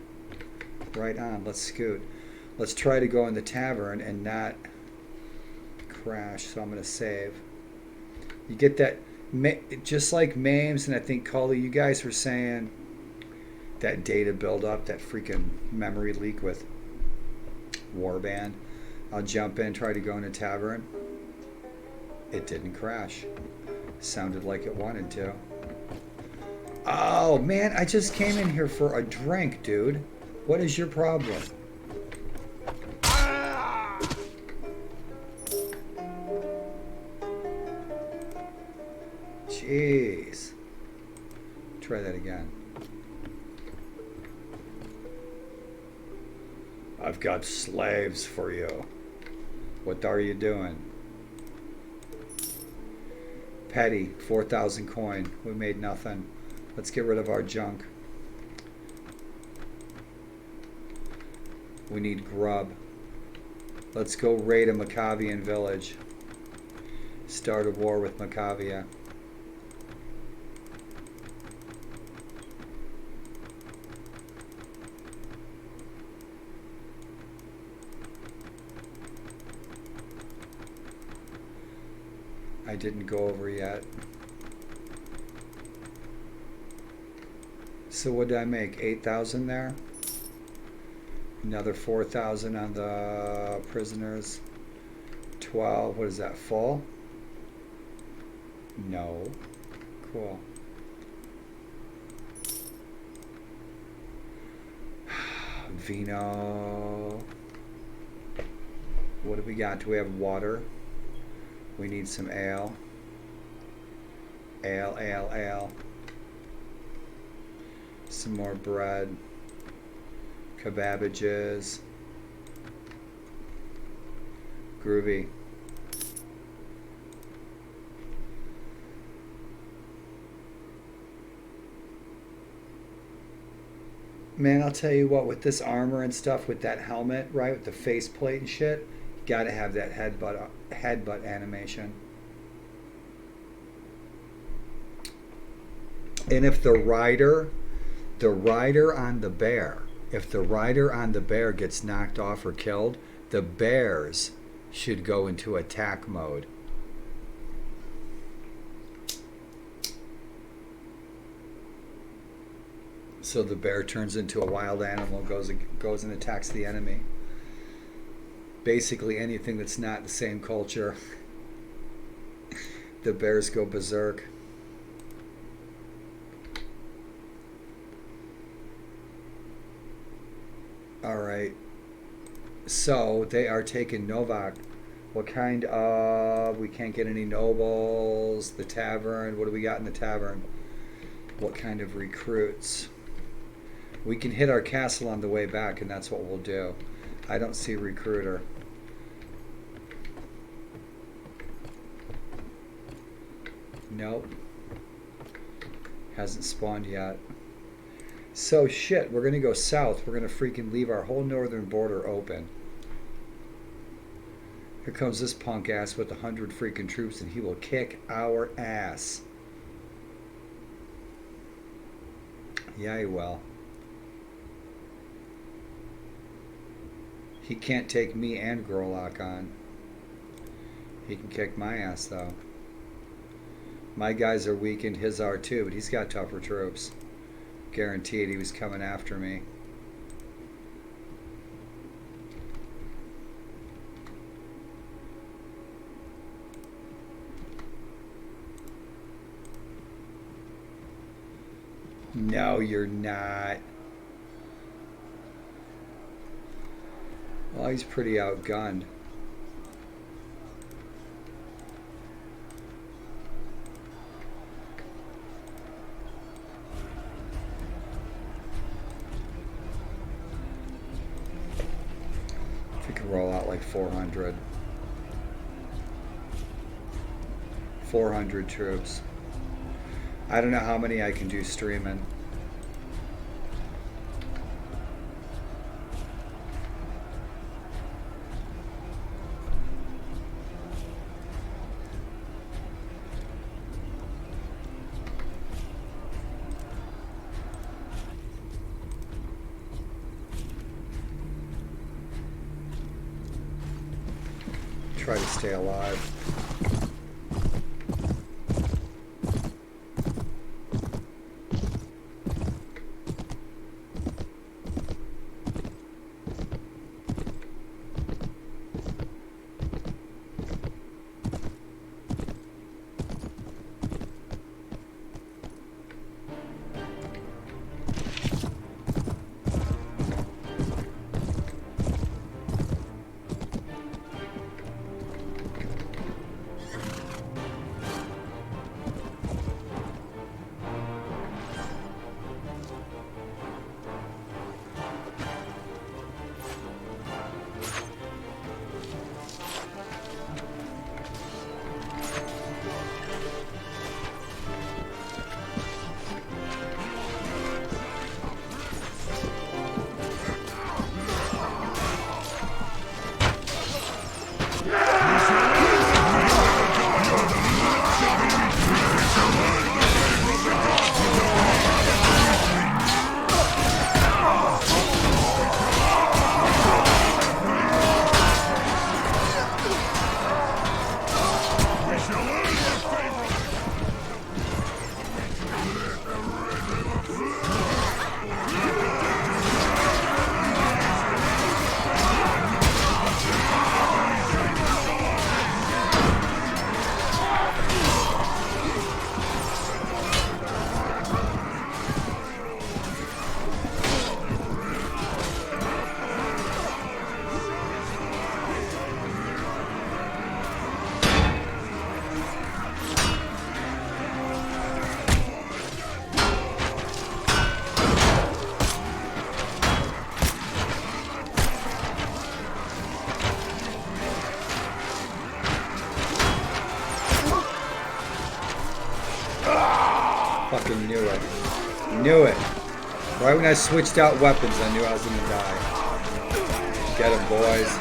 Right on. Let's scoot. Let's try to go in the tavern and not crash. So I'm going to save. You get that, just like Mames and I think Cully, you guys were saying that data buildup, that freaking memory leak with Warband. I'll jump in, try to go in a tavern. It didn't crash. Sounded like it wanted to. Oh, man, I just came in here for a drink, dude. What is your problem? Jeez. Try that again. I've got slaves for you. What are you doing? Petty, 4,000 coin. We made nothing. Let's get rid of our junk. We need grub. Let's go raid a Macavian village. Start a war with Macavia. I didn't go over yet. So what did I make? 8,000 there? Another 4,000 on the prisoners. 12. What is that? Full? No. Cool. Vino. What do we got? Do we have water? We need some ale. Ale, ale, ale. Some more bread. Kebabages. Groovy. Man, I'll tell you what, with this armor and stuff, with that helmet, right, with the faceplate and shit, you gotta have that headbutt animation. And if the rider on the bear, if the rider on the bear gets knocked off or killed, the bears should go into attack mode. So the bear turns into a wild animal, goes and attacks the enemy. Basically anything that's not the same culture, the bears go berserk. All right. So they are taking Novak. What kind of... We can't get any nobles. The tavern. What do we got in the tavern? What kind of recruits? We can hit our castle on the way back, and that's what we'll do. I don't see recruiter. Nope. Hasn't spawned yet. So shit, we're gonna go south. We're gonna freaking leave our whole northern border open. Here comes this punk ass with 100 freaking troops, and he will kick our ass. Yeah, he will. He can't take me and Grolak on. He can kick my ass though. My guys are weakened, his are too, but he's got tougher troops. Guaranteed he was coming after me. No, you're not. Oh, he's pretty outgunned. If we can roll out like 400. 400 troops. I don't know how many I can do streaming. Try to stay alive. Fucking knew it. Knew it. Right when I switched out weapons, I knew I was gonna die. Get him, boys.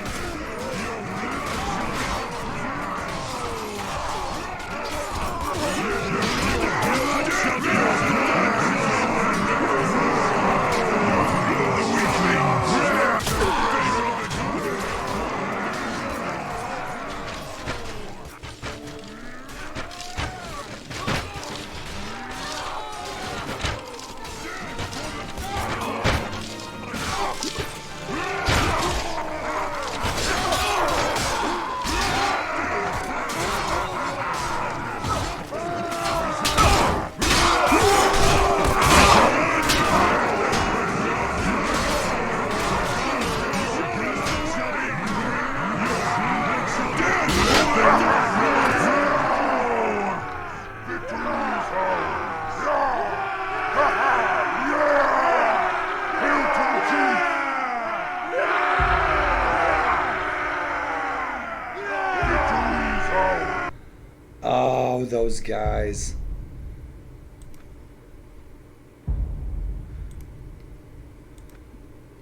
Oh, those guys.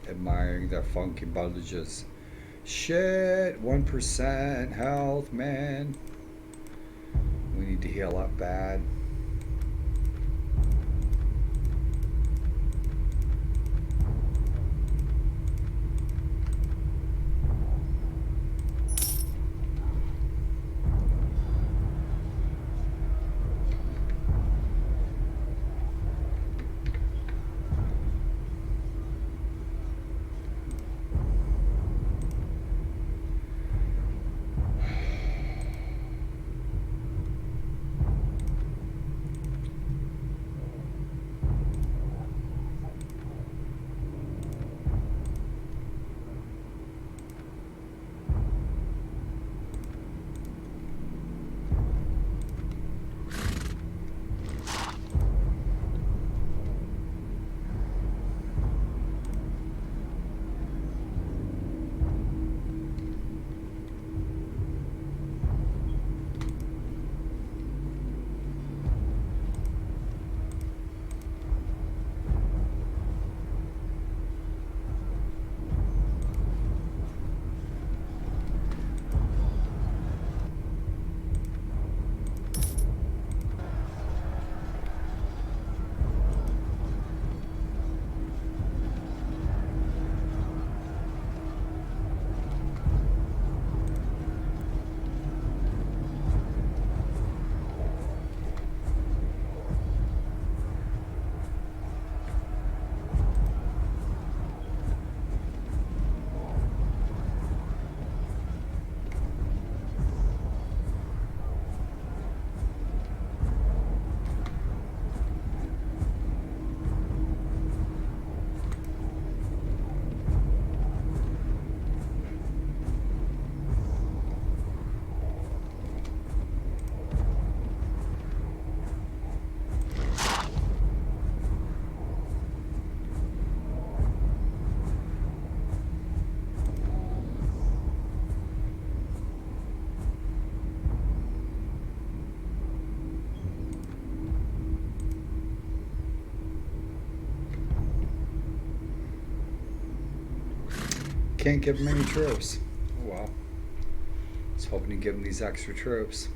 Admiring their funky bandages. Shit, 1% health, man. We need to heal up bad. Can't give him any troops. Oh well. I was hoping to give him these extra troops.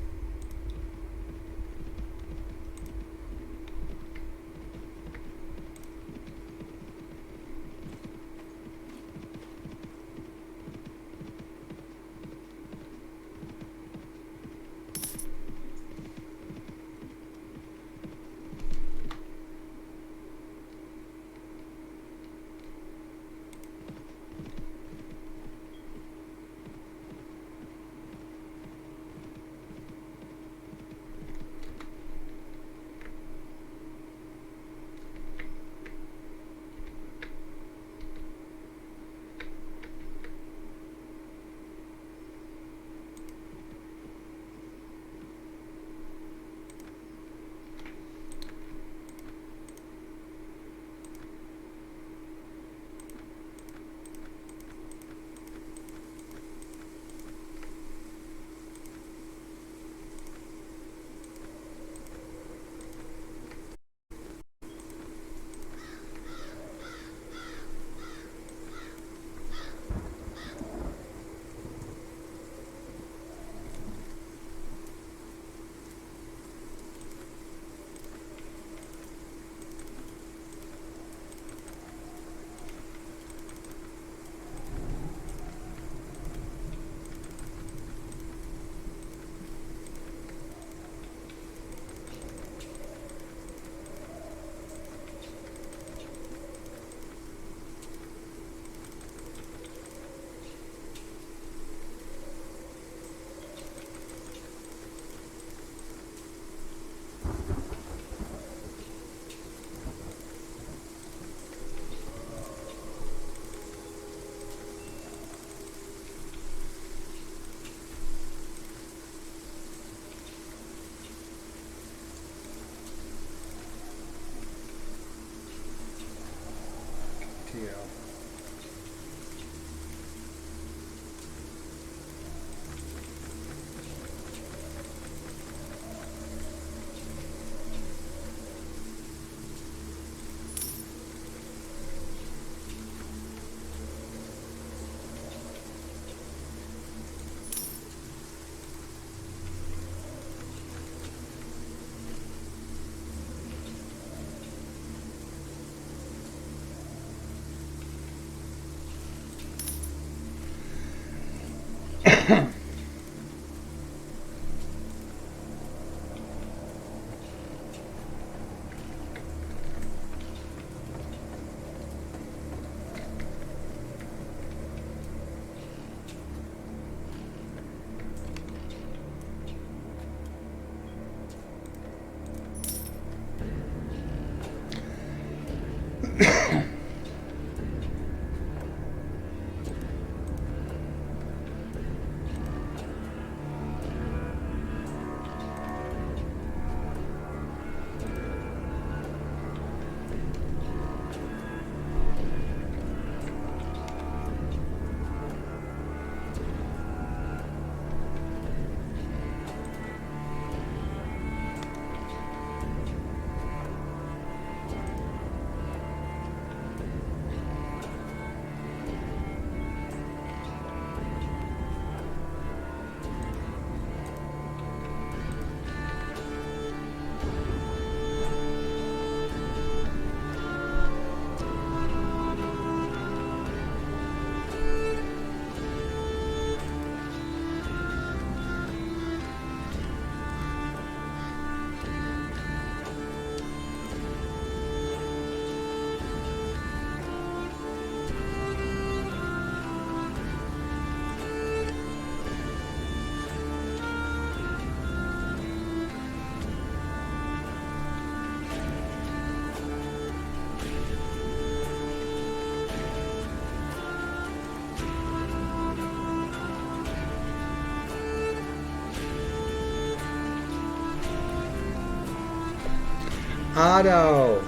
Otto!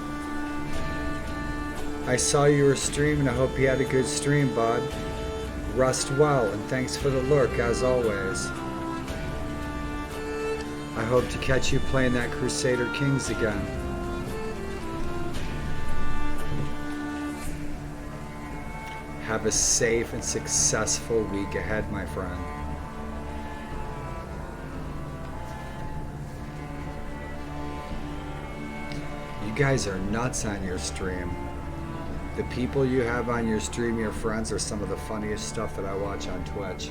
I saw you were streaming. I hope you had a good stream, bud. Rest well, and thanks for the lurk, as always. I hope to catch you playing that Crusader Kings again. Have a safe and successful week ahead, my friend. You guys are nuts on your stream. The people you have on your stream, your friends, are some of the funniest stuff that I watch on Twitch.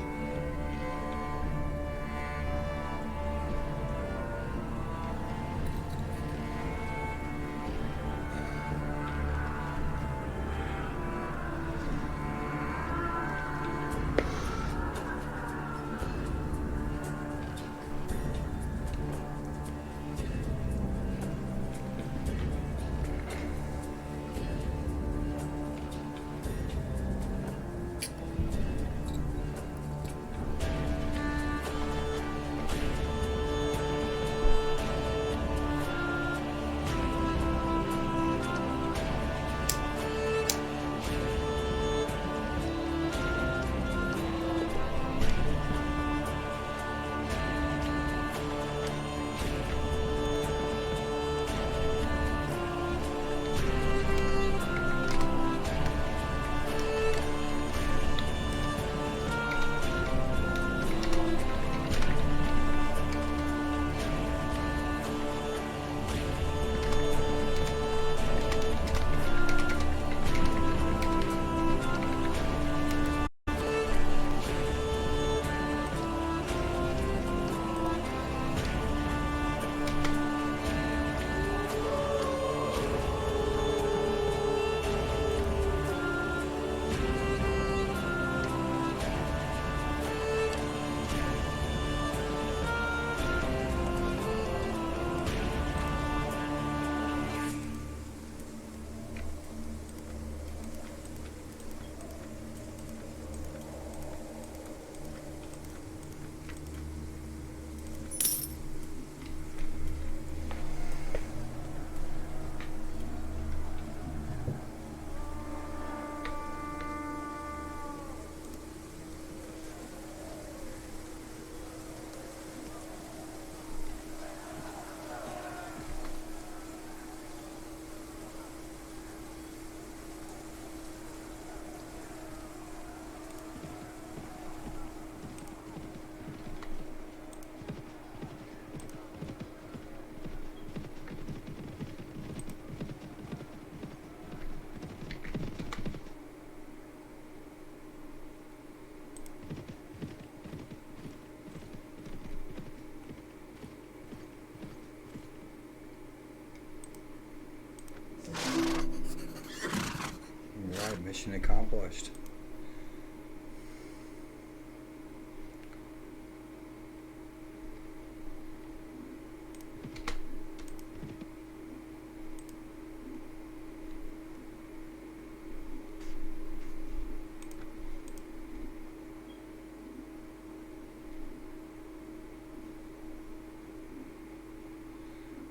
Mission accomplished.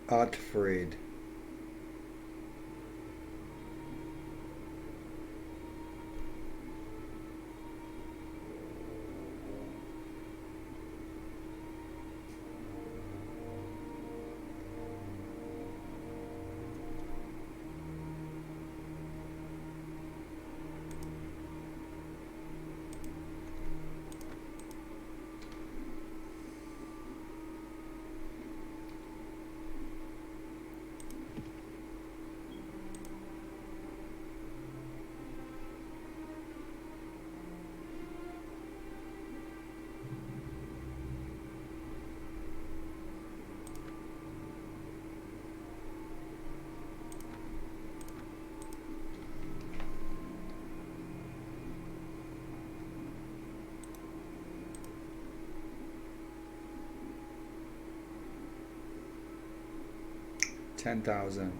Otfried. $10,000.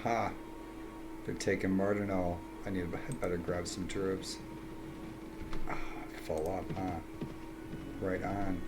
Ha! They're taking Mardinal. I better grab some troops. Ah, full up, huh? Right on.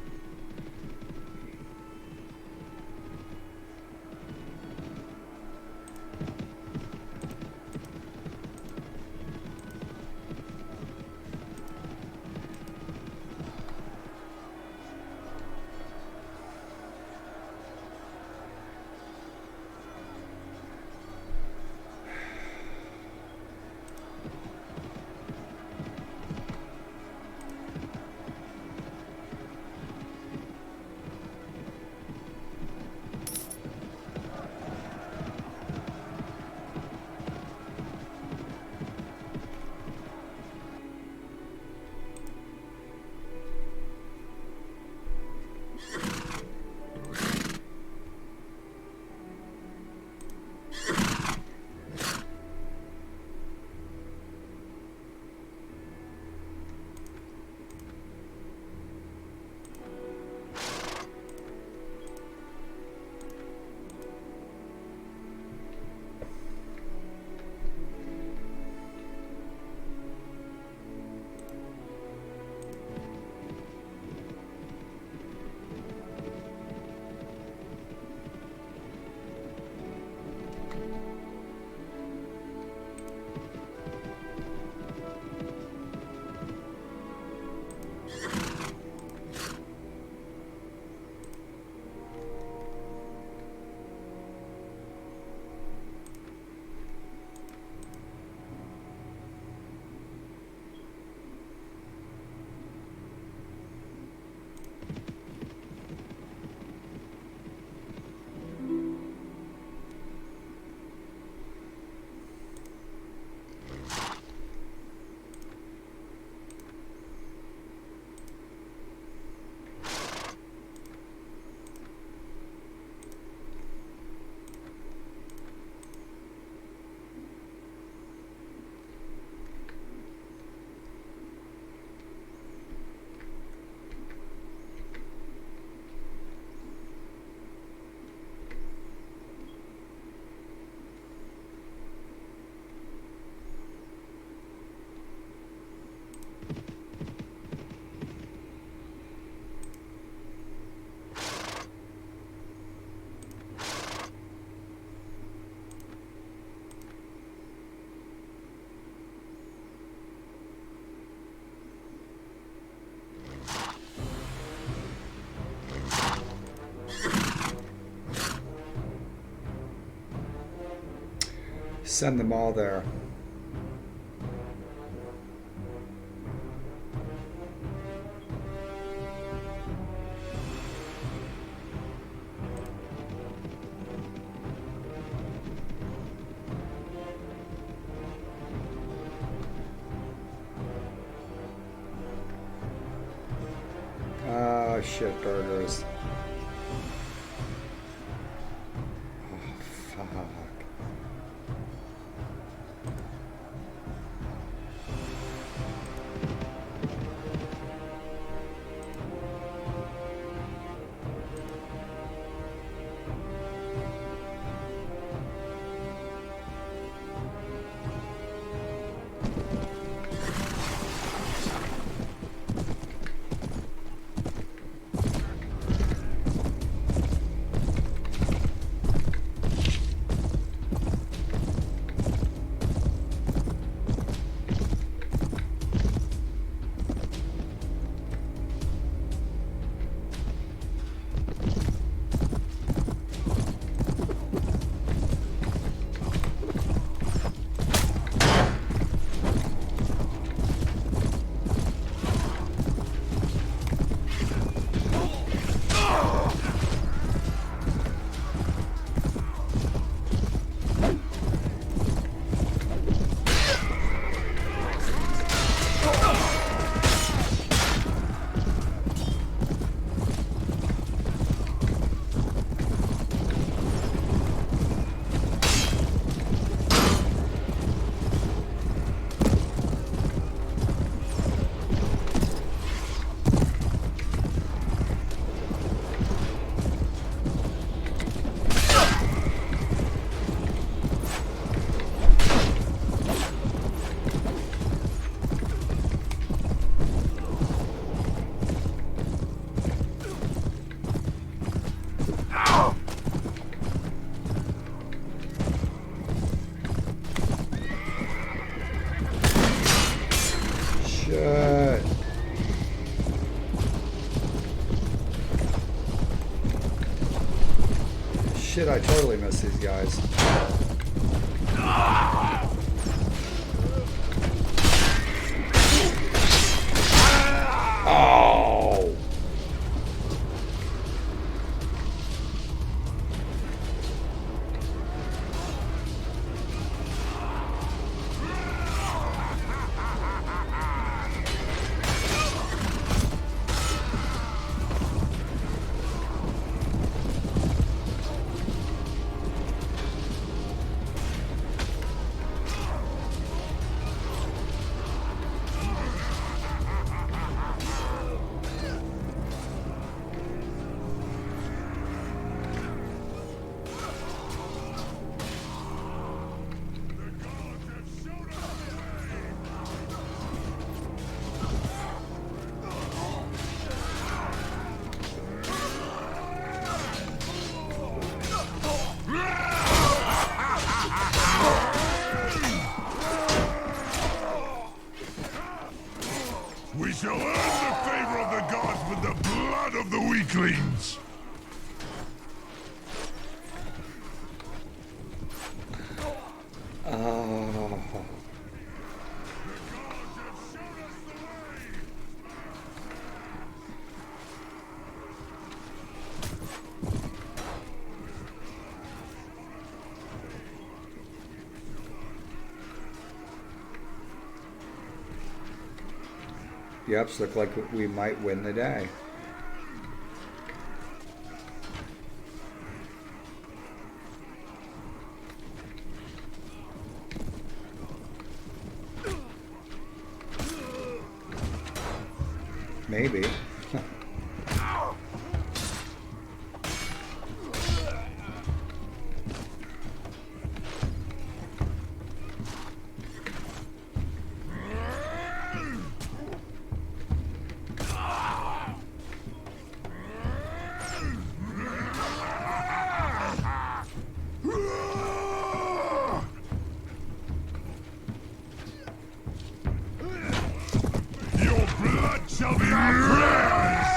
send them all there. Oh, shit burgers. Oh, fuck. Shit. Shit, I totally miss these guys. Oh. We shall earn the favor of the gods with the blood of the weaklings! Oh. Yeps, look like we might win the day. Maybe. Your blood shall be our prayers!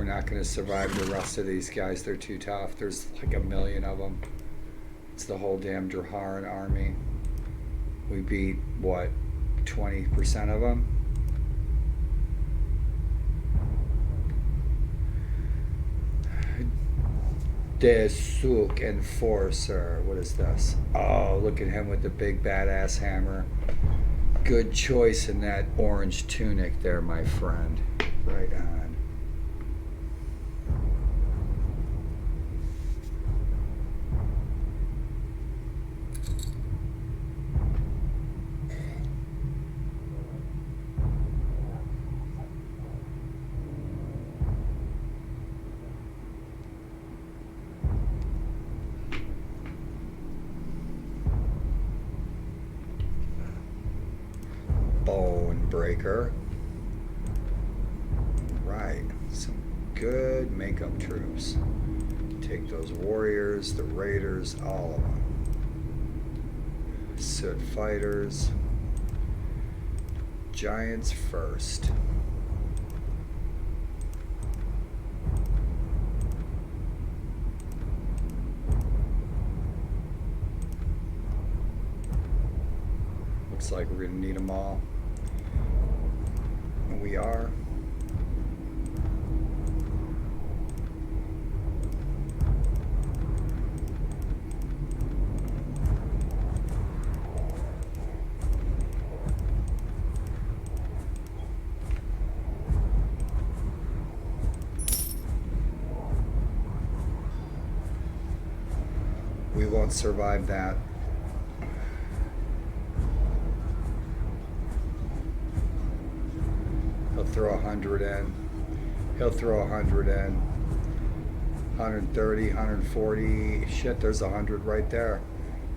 not going to survive the rest of these guys. They're too tough. There's like 1 million of them. It's the whole damn Draharan army. We beat, what, 20% of them? Desuk Enforcer. What is this? Oh, look at him with the big badass hammer. Good choice in that orange tunic there, my friend. Right on. Bone Breaker. Right, some good makeup troops. Take those warriors, the raiders, all of them. Soot fighters. Giants first. Looks like we're going to need them all. And we are. We won't survive that. He'll throw 100 in. He'll throw 100 in. 130, 140. Shit, there's 100 right there.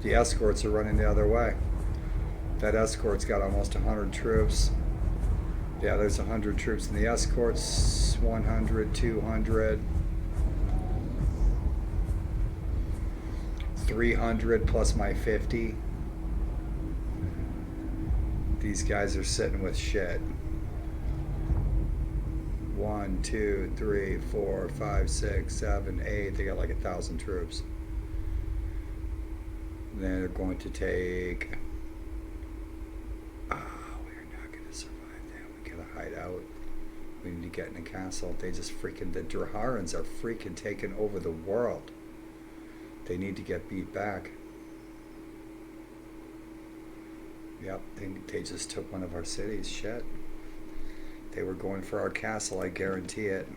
The escorts are running the other way. That escort's got almost 100 troops. Yeah, there's 100 troops in the escorts. 100, 200. 300 plus my 50. These guys are sitting with shit. 1, 2, 3, 4, 5, 6, 7, 8. They got like 1,000 troops. They're going to take. We're not going to survive that. We gotta hide out. We need to get in a castle. They just freaking. The Draharans are freaking taking over the world. They need to get beat back. Yep, they just took one of our cities. Shit. They were going for our castle, I guarantee it.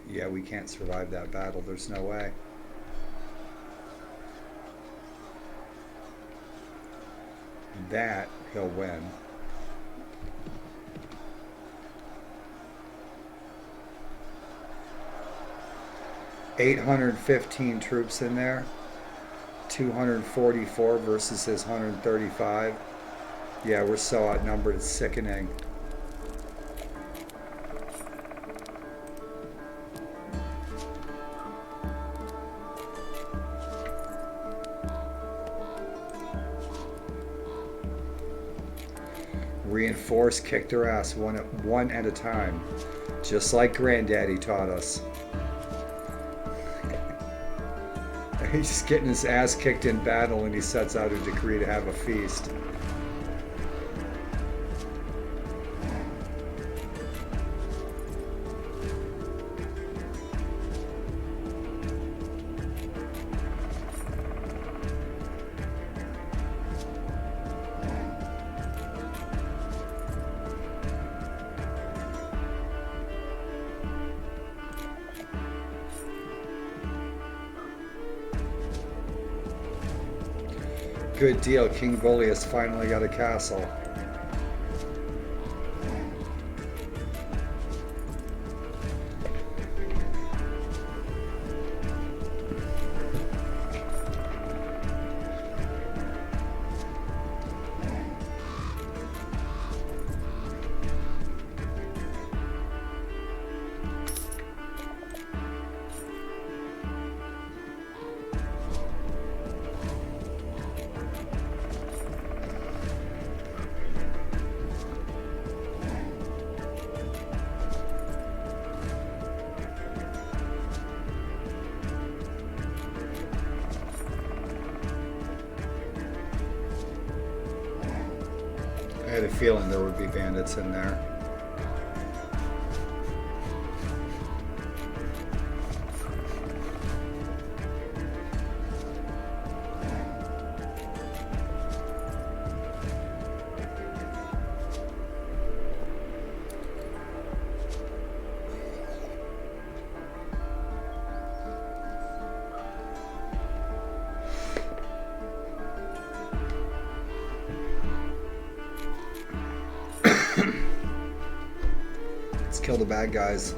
Yeah, we can't survive that battle. There's no way. That he'll win. $815 troops in there. 244 versus his 135. Yeah, we're so outnumbered, it's sickening. Reinforce, kick their ass one at a time, just like Granddaddy taught us. He's just getting his ass kicked in battle, and he sets out a decree to have a feast. Good deal. King Volius finally got a castle. had a feeling there would be bandits in there. Let's kill the bad guys.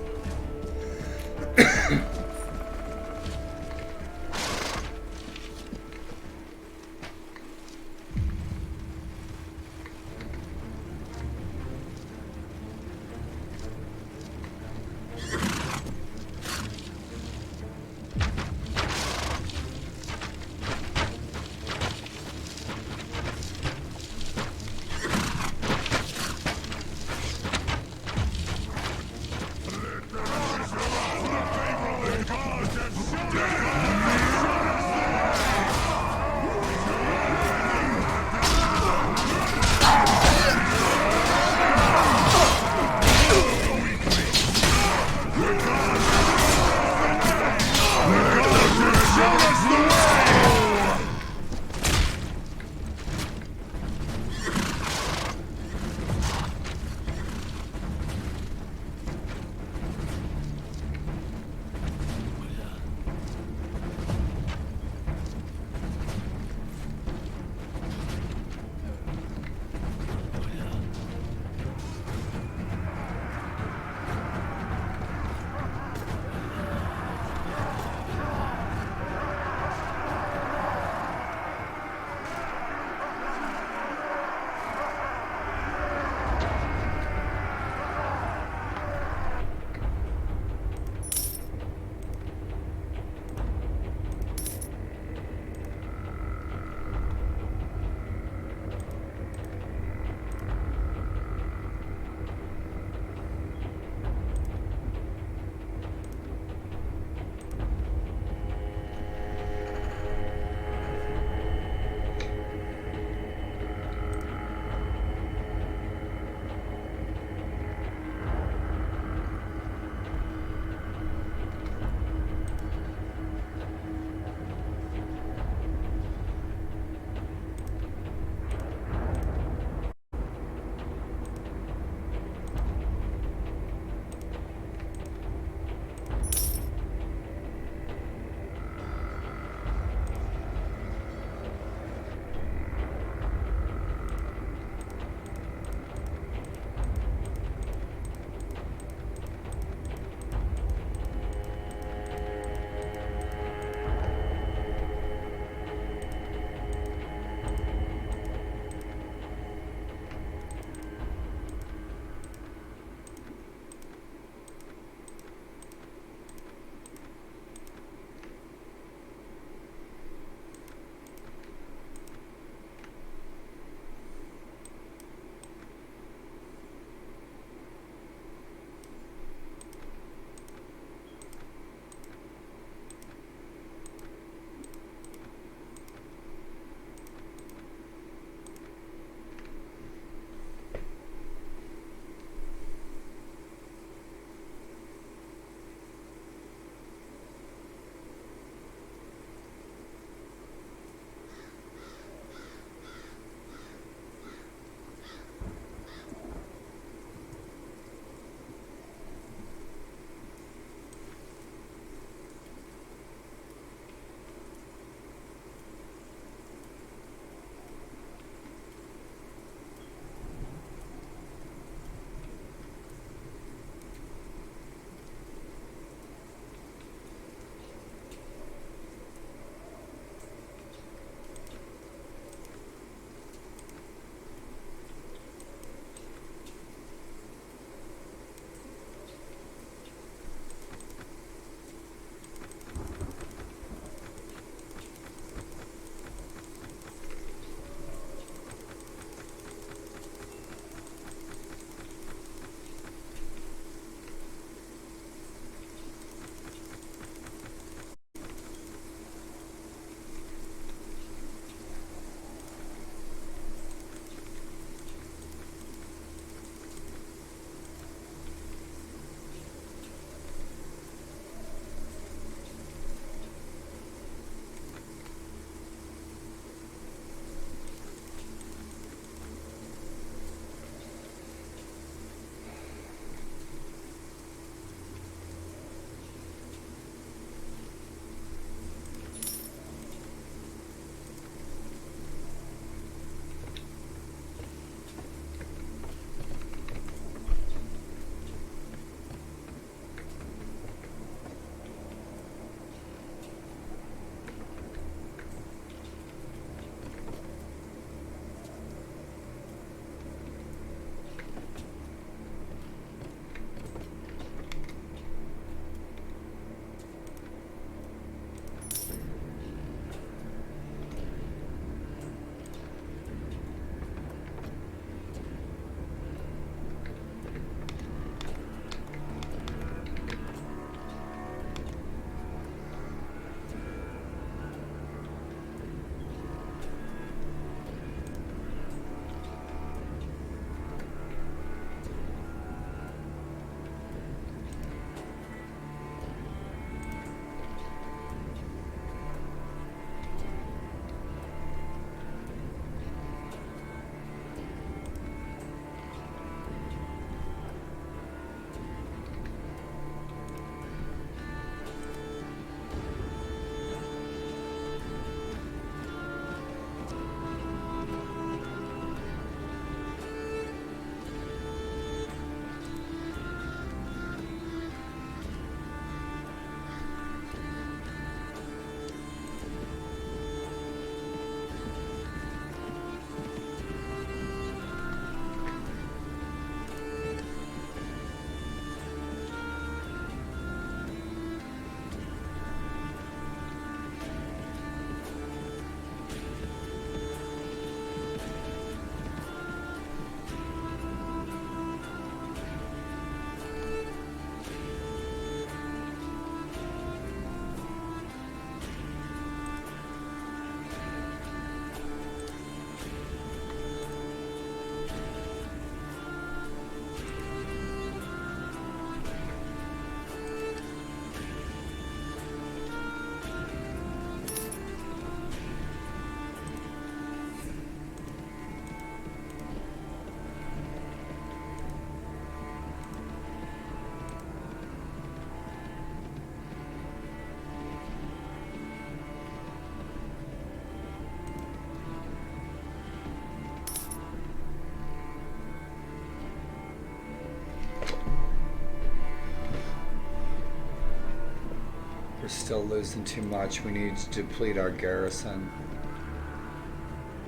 still losing too much. We need to deplete our garrison.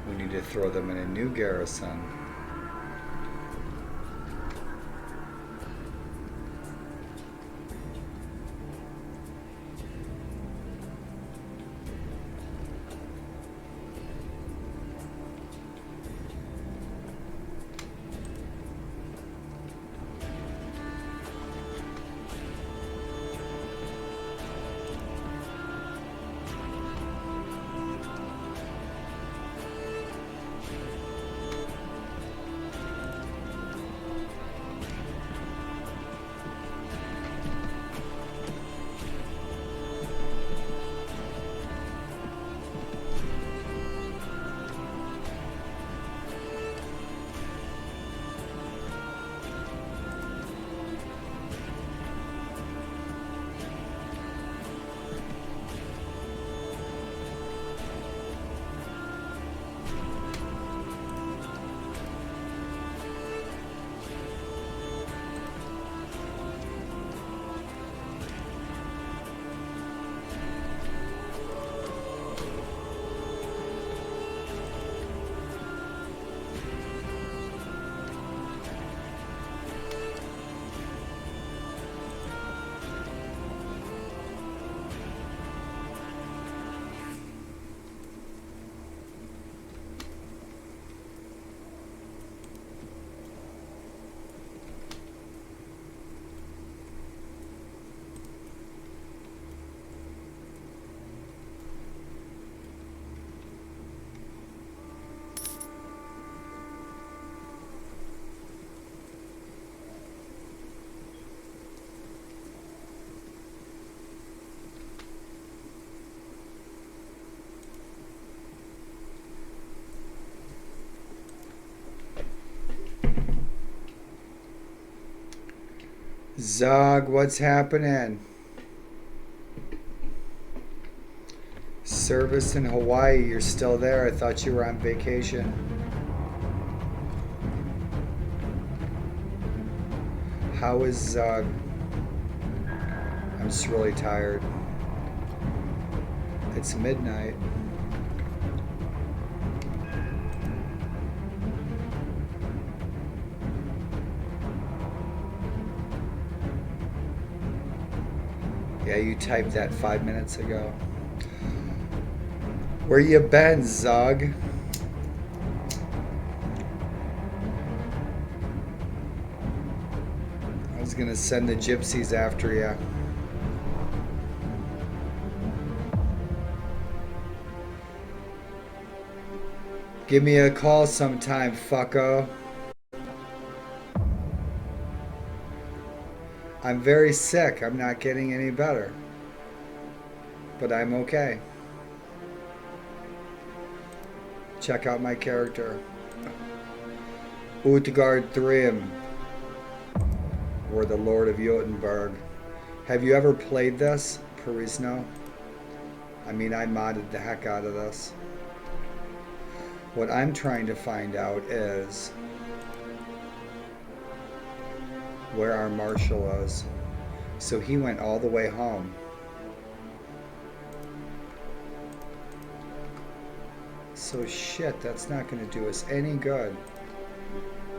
We need to throw them in a new garrison. Zog, what's happening? Service in Hawaii, you're still there. I thought you were on vacation. How is Zog? I'm just really tired. It's midnight. Yeah, you typed that 5 minutes ago. Where you been, Zog? I was gonna send the gypsies after you. Give me a call sometime, fucko. I'm very sick. I'm not getting any better. But I'm okay. Check out my character. Utgard Thrym. Or the Lord of Jotunberg. Have you ever played this, Perisno? I mean, I modded the heck out of this. What I'm trying to find out is where our marshal is. So he went all the way home. So shit, that's not going to do us any good.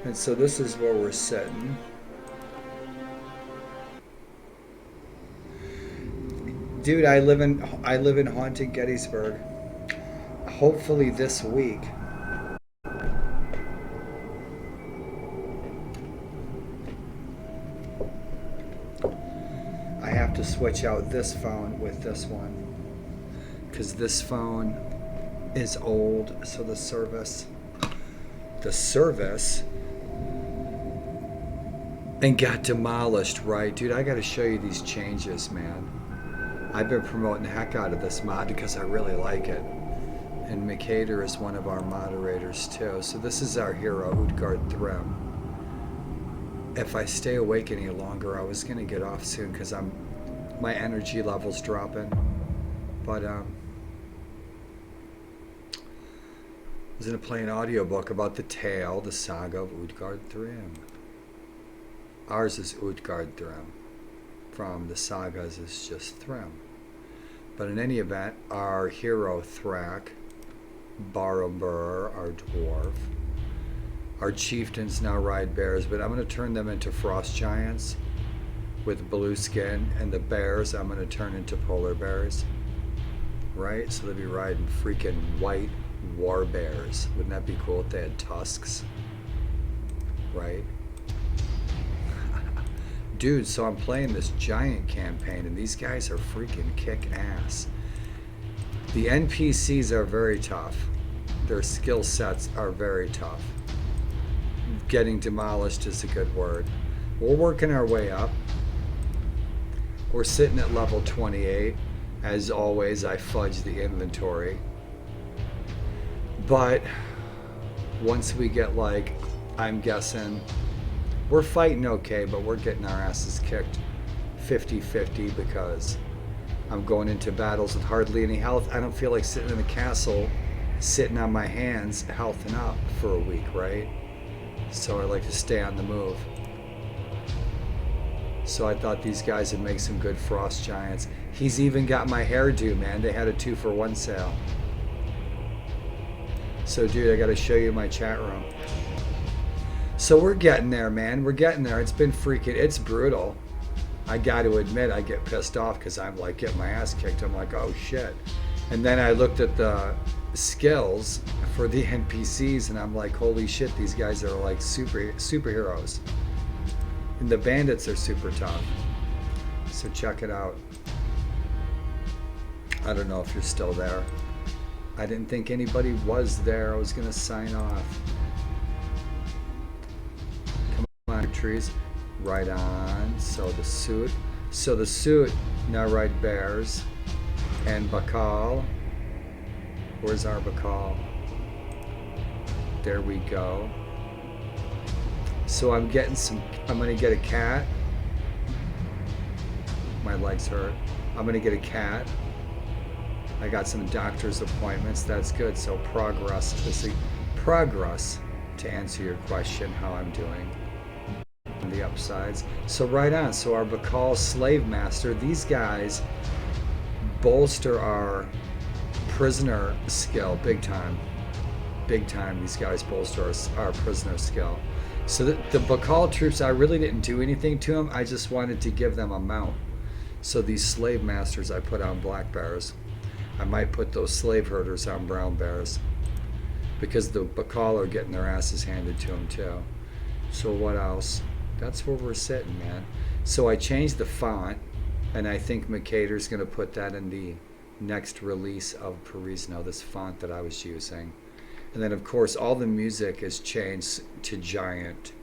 And so this is where we're sitting. Dude, I live in haunted Gettysburg. Hopefully this week. I have to switch out this phone with this one because this phone is old, so the service and got demolished, right? Dude, I gotta show you these changes, man. I've been promoting the heck out of this mod because I really like it. And Mikader is one of our moderators too. So this is our hero, Utgard Thrym. If I stay awake any longer, I was gonna get off soon because my energy level's dropping. But I was gonna play an audiobook about the tale, the saga of Utgard Thrym. Ours is Utgard Thrym. From the sagas is just Thrym. But in any event, our hero Thrak, Baromber, our dwarf, our chieftains now ride bears, but I'm going to turn them into frost giants with blue skin, and the bears I'm going to turn into polar bears. Right? So they'll be riding freaking white war bears. Wouldn't that be cool if they had tusks? Right? Dude, so I'm playing this giant campaign, and these guys are freaking kick ass. The NPCs are very tough. Their skill sets are very tough. Getting demolished is a good word. We're working our way up. We're sitting at level 28. As always, I fudge the inventory. But once we get, like, I'm guessing, we're fighting okay, but we're getting our asses kicked 50-50 because I'm going into battles with hardly any health. I don't feel like sitting in the castle, sitting on my hands, healthing up for a week, right? So I like to stay on the move. So I thought these guys would make some good frost giants. He's even got my hairdo, man. They had a 2-for-1 sale. So dude, I gotta show you my chat room. So we're getting there, man. We're getting there. It's been freaking, it's brutal. I got to admit, I get pissed off because I'm like getting my ass kicked. I'm like, oh shit. And then I looked at the skills for the NPCs and I'm like, holy shit, these guys are like superheroes. And the bandits are super tough. So check it out. I don't know if you're still there. I didn't think anybody was there. I was gonna sign off. Come on, trees. Right on. So the suit. So the suit now ride bears. And Bakal. Where's our Bakal? There we go. So I'm getting some, I'm gonna get a cat. My legs hurt. I'm gonna get a cat. I got some doctor's appointments. That's good. So progress to answer your question, how I'm doing. The upsides. So right on. So our Bakal slave master, these guys bolster our prisoner skill big time. Big time. These guys bolster our prisoner skill. So the Bakal troops, I really didn't do anything to them. I just wanted to give them a mount. So these slave masters I put on black bears. I might put those slave herders on brown bears. Because the Bakal are getting their asses handed to them too. So what else? That's where we're sitting, man. So I changed the font, and I think Mercator's going to put that in the next release of Perisno, this font that I was using. And then, of course, all the music is changed to giant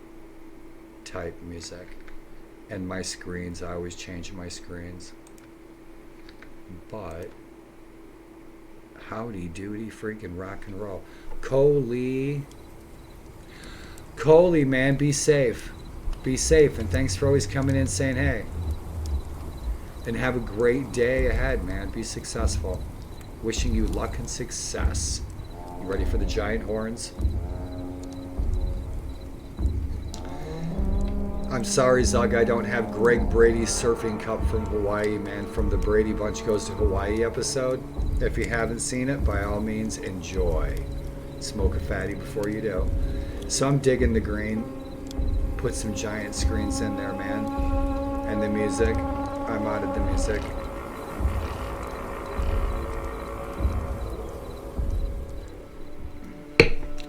type music. And my screens, I always change my screens. But, howdy doody freaking rock and roll. Coley, man, be safe. Be safe, and thanks for always coming in saying hey. And have a great day ahead, man. Be successful. Wishing you luck and success. You ready for the giant horns? I'm sorry, Zug, I don't have Greg Brady's surfing cup from Hawaii, man, from the Brady Bunch Goes to Hawaii episode. If you haven't seen it, by all means, enjoy. Smoke a fatty before you do. So I'm digging the green. Put some giant screens in there, man. And the music. I modded the music.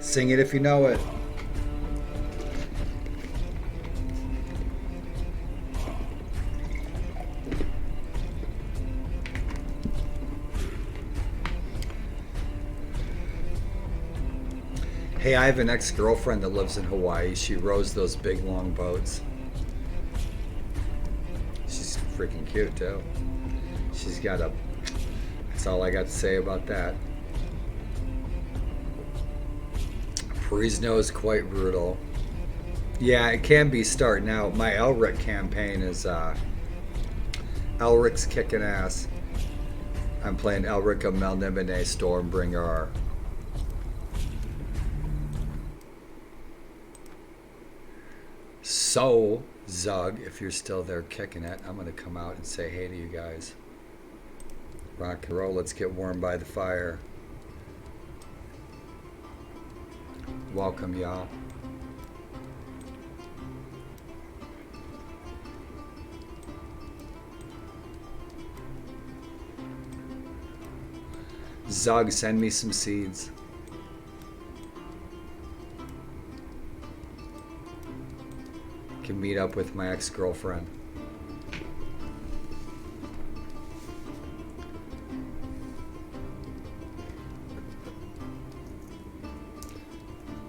Sing it if you know it. Hey, I have an ex-girlfriend that lives in Hawaii. She rows those big, long boats. She's freaking cute, too. She's got a... That's all I got to say about that. Perisno is quite brutal. Yeah, it can be starting out. My Elric campaign is... Elric's kicking ass. I'm playing Elric of Melnibone Stormbringer. So, Zug, if you're still there kicking it, I'm going to come out and say hey to you guys. Rock and roll, let's get warm by the fire. Welcome, y'all. Zug, send me some seeds. Can meet up with my ex-girlfriend.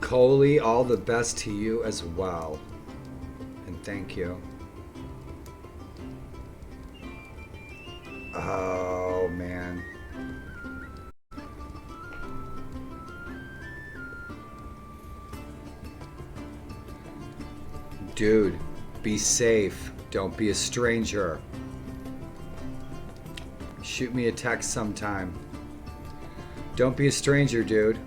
Coley, all the best to you as well. And thank you. Oh, man. Dude, be safe. Don't be a stranger. Shoot me a text sometime. Don't be a stranger, dude.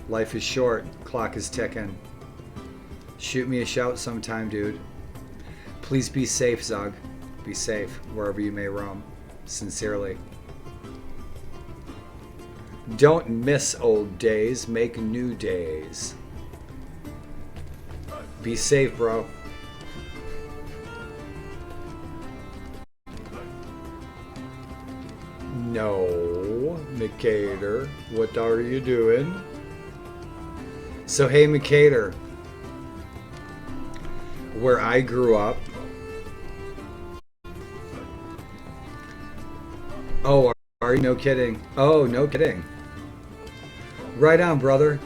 Life is short. Clock is ticking. Shoot me a shout sometime, dude. Please be safe, Zug. Be safe wherever you may roam. Sincerely. Don't miss old days. Make new days. Be safe, bro. No, Micator. What are you doing? So, hey, Micator. Where I grew up. Oh, are you? No kidding. Oh, no kidding. Right on, brother.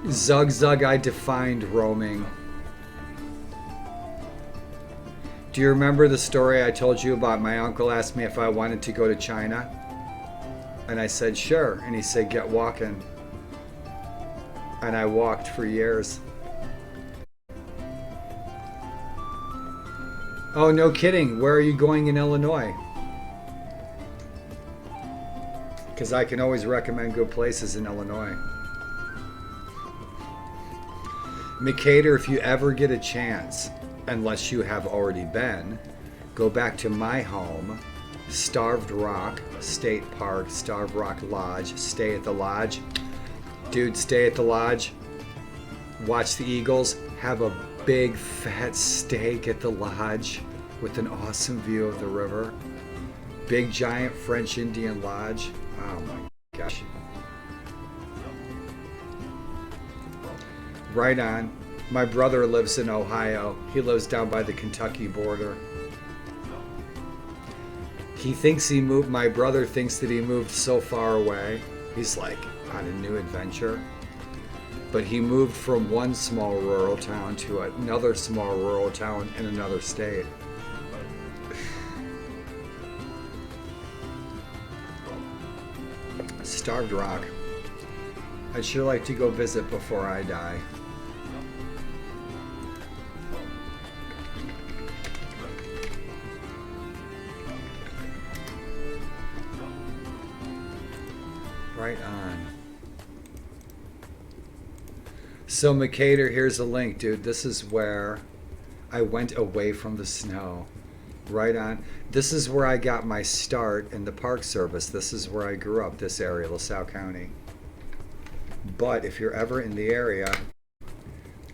Zug Zug, I defined roaming. Do you remember the story I told you about my uncle asked me if I wanted to go to China? And I said, sure. And he said, get walking. And I walked for years. Oh, no kidding. Where are you going in Illinois? Because I can always recommend good places in Illinois. Micator, if you ever get a chance, unless you have already been, go back to my home, Starved Rock State Park, Starved Rock Lodge. Stay at the lodge. Dude, stay at the lodge. Watch the Eagles. Have a big fat steak at the lodge with an awesome view of the river. Big giant French Indian lodge. Oh my gosh. Right on. My brother lives in Ohio. He lives down by the Kentucky border. He thinks he moved, my brother thinks that he moved so far away. He's like on a new adventure. But he moved from one small rural town to another small rural town in another state. Starved Rock. I'd sure like to go visit before I die. Right on. So Micator, here's a link, dude. This is where I went away from the snow. Right on. This is where I got my start in the Park Service. This is where I grew up, this area, LaSalle County. But if you're ever in the area,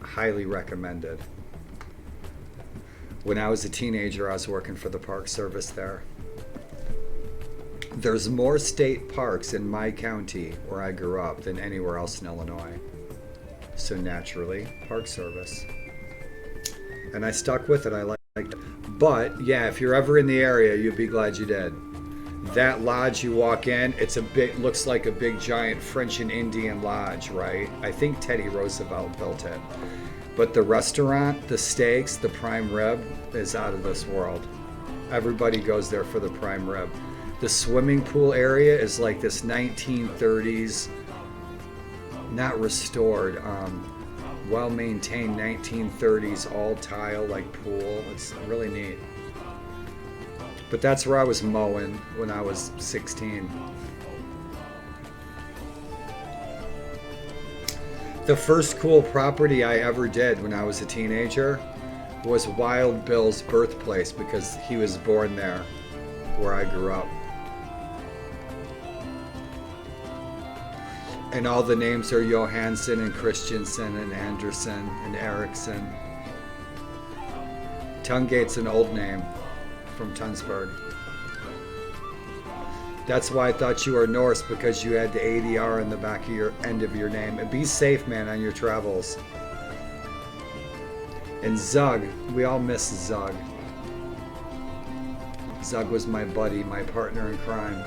highly recommended. When I was a teenager, I was working for the Park Service there. There's more state parks in my county where I grew up than anywhere else in Illinois. So naturally, Park Service. And I stuck with it. I liked it. But yeah, if you're ever in the area, you'll be glad you did. That lodge you walk in, it's a big, looks like a big giant French and Indian lodge, right? I think Teddy Roosevelt built it. But the restaurant, the steaks, the prime rib is out of this world. Everybody goes there for the prime rib. The swimming pool area is like this 1930s, not restored, well-maintained 1930s all-tile like pool. It's really neat. But that's where I was mowing when I was 16. The first cool property I ever did when I was a teenager was Wild Bill's birthplace because he was born there, where I grew up. And all the names are Johansson and Christensen and Anderson and Eriksson. Tungate's an old name from Tunsberg. That's why I thought you were Norse, because you had the ADR in the back of your end of your name. And be safe, man, on your travels. And Zug, we all miss Zug. Zug was my buddy, my partner in crime.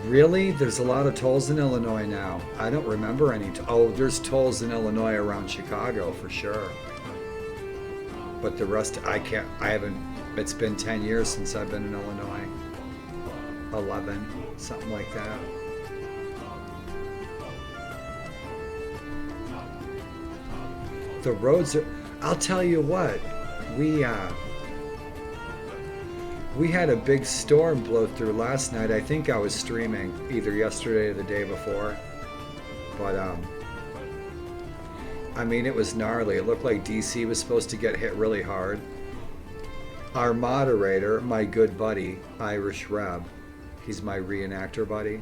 Really? There's a lot of tolls in Illinois now. I don't remember any. Oh, there's tolls in Illinois around Chicago for sure. But the rest, I haven't, it's been 10 years since I've been in Illinois. 11, something like that. The roads are, I'll tell you what, we had a big storm blow through last night. I think I was streaming either yesterday or the day before. But, I mean, it was gnarly. It looked like DC was supposed to get hit really hard. Our moderator, my good buddy, Irish Reb, he's my reenactor buddy,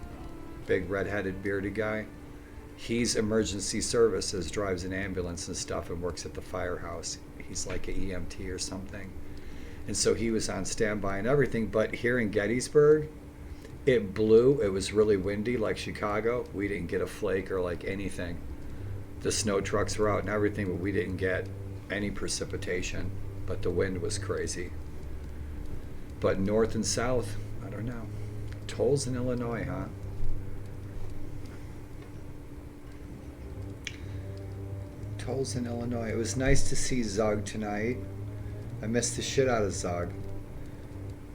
big red-headed bearded guy. He's emergency services, drives an ambulance and stuff, and works at the firehouse. He's like an EMT or something. And so he was on standby and everything, but here in Gettysburg, it blew. It was really windy like Chicago. We didn't get a flake or like anything. The snow trucks were out and everything, but we didn't get any precipitation. But the wind was crazy. But north and south, I don't know. Tolls in Illinois, huh? Tolls in Illinois. It was nice to see Zug tonight. I missed the shit out of Zug.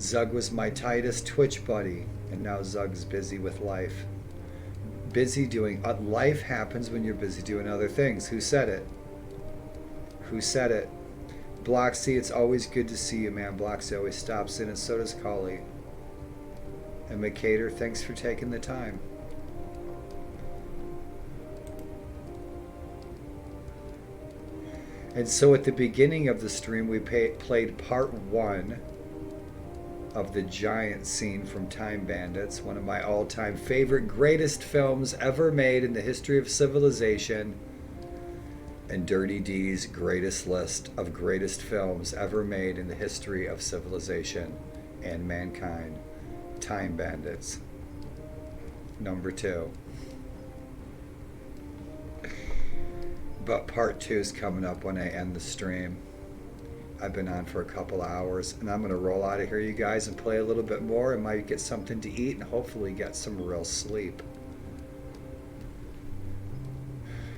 Zug was my tightest Twitch buddy, and now Zug's busy with life. Busy doing... life happens when you're busy doing other things. Who said it? Who said it? Bloxy, it's always good to see you, man. Bloxy always stops in, and so does Collie. And McCater, thanks for taking the time. And so at the beginning of the stream, we played part 1 of the giant scene from Time Bandits, one of my all-time favorite, greatest films ever made in the history of civilization, and Dirty D's greatest list of greatest films ever made in the history of civilization and mankind. Time Bandits. Number 2. But part 2 is coming up when I end the stream. I've been on for a couple hours, and I'm going to roll out of here, you guys, and play a little bit more, and might get something to eat, and hopefully get some real sleep.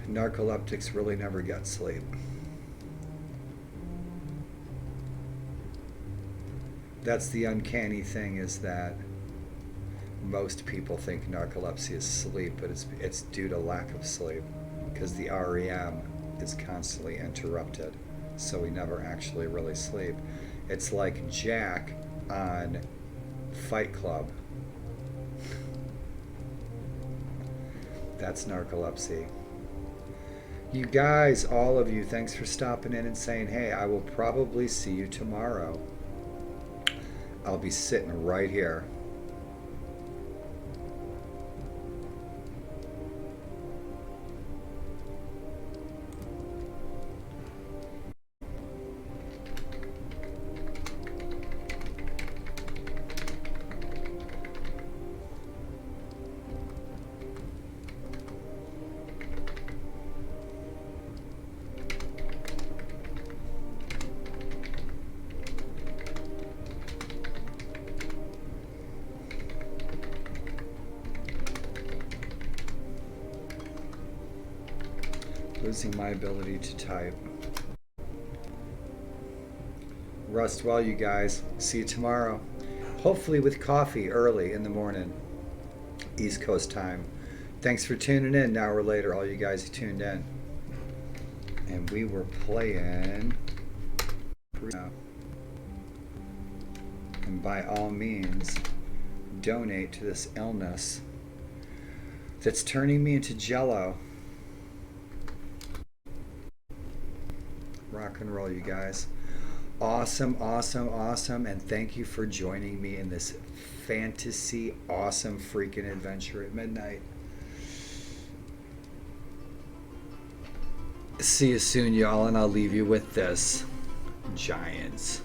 Narcoleptics really never get sleep. That's the uncanny thing, is that most people think narcolepsy is sleep, but it's due to lack of sleep, because the REM is constantly interrupted, so we never actually really sleep. It's like Jack on Fight Club. That's narcolepsy. You guys, all of you, thanks for stopping in and saying, hey, I will probably see you tomorrow. I'll be sitting right here. Losing my ability to type. Rest well, you guys. See you tomorrow. Hopefully with coffee early in the morning. East Coast time. Thanks for tuning in. An hour later, all you guys who tuned in. And we were playing... And by all means, donate to this illness that's turning me into jello. rock and roll, you guys. Awesome, awesome, awesome. And thank you for joining me in this fantasy, awesome freaking adventure at midnight. See you soon, y'all, and I'll leave you with this. Giants.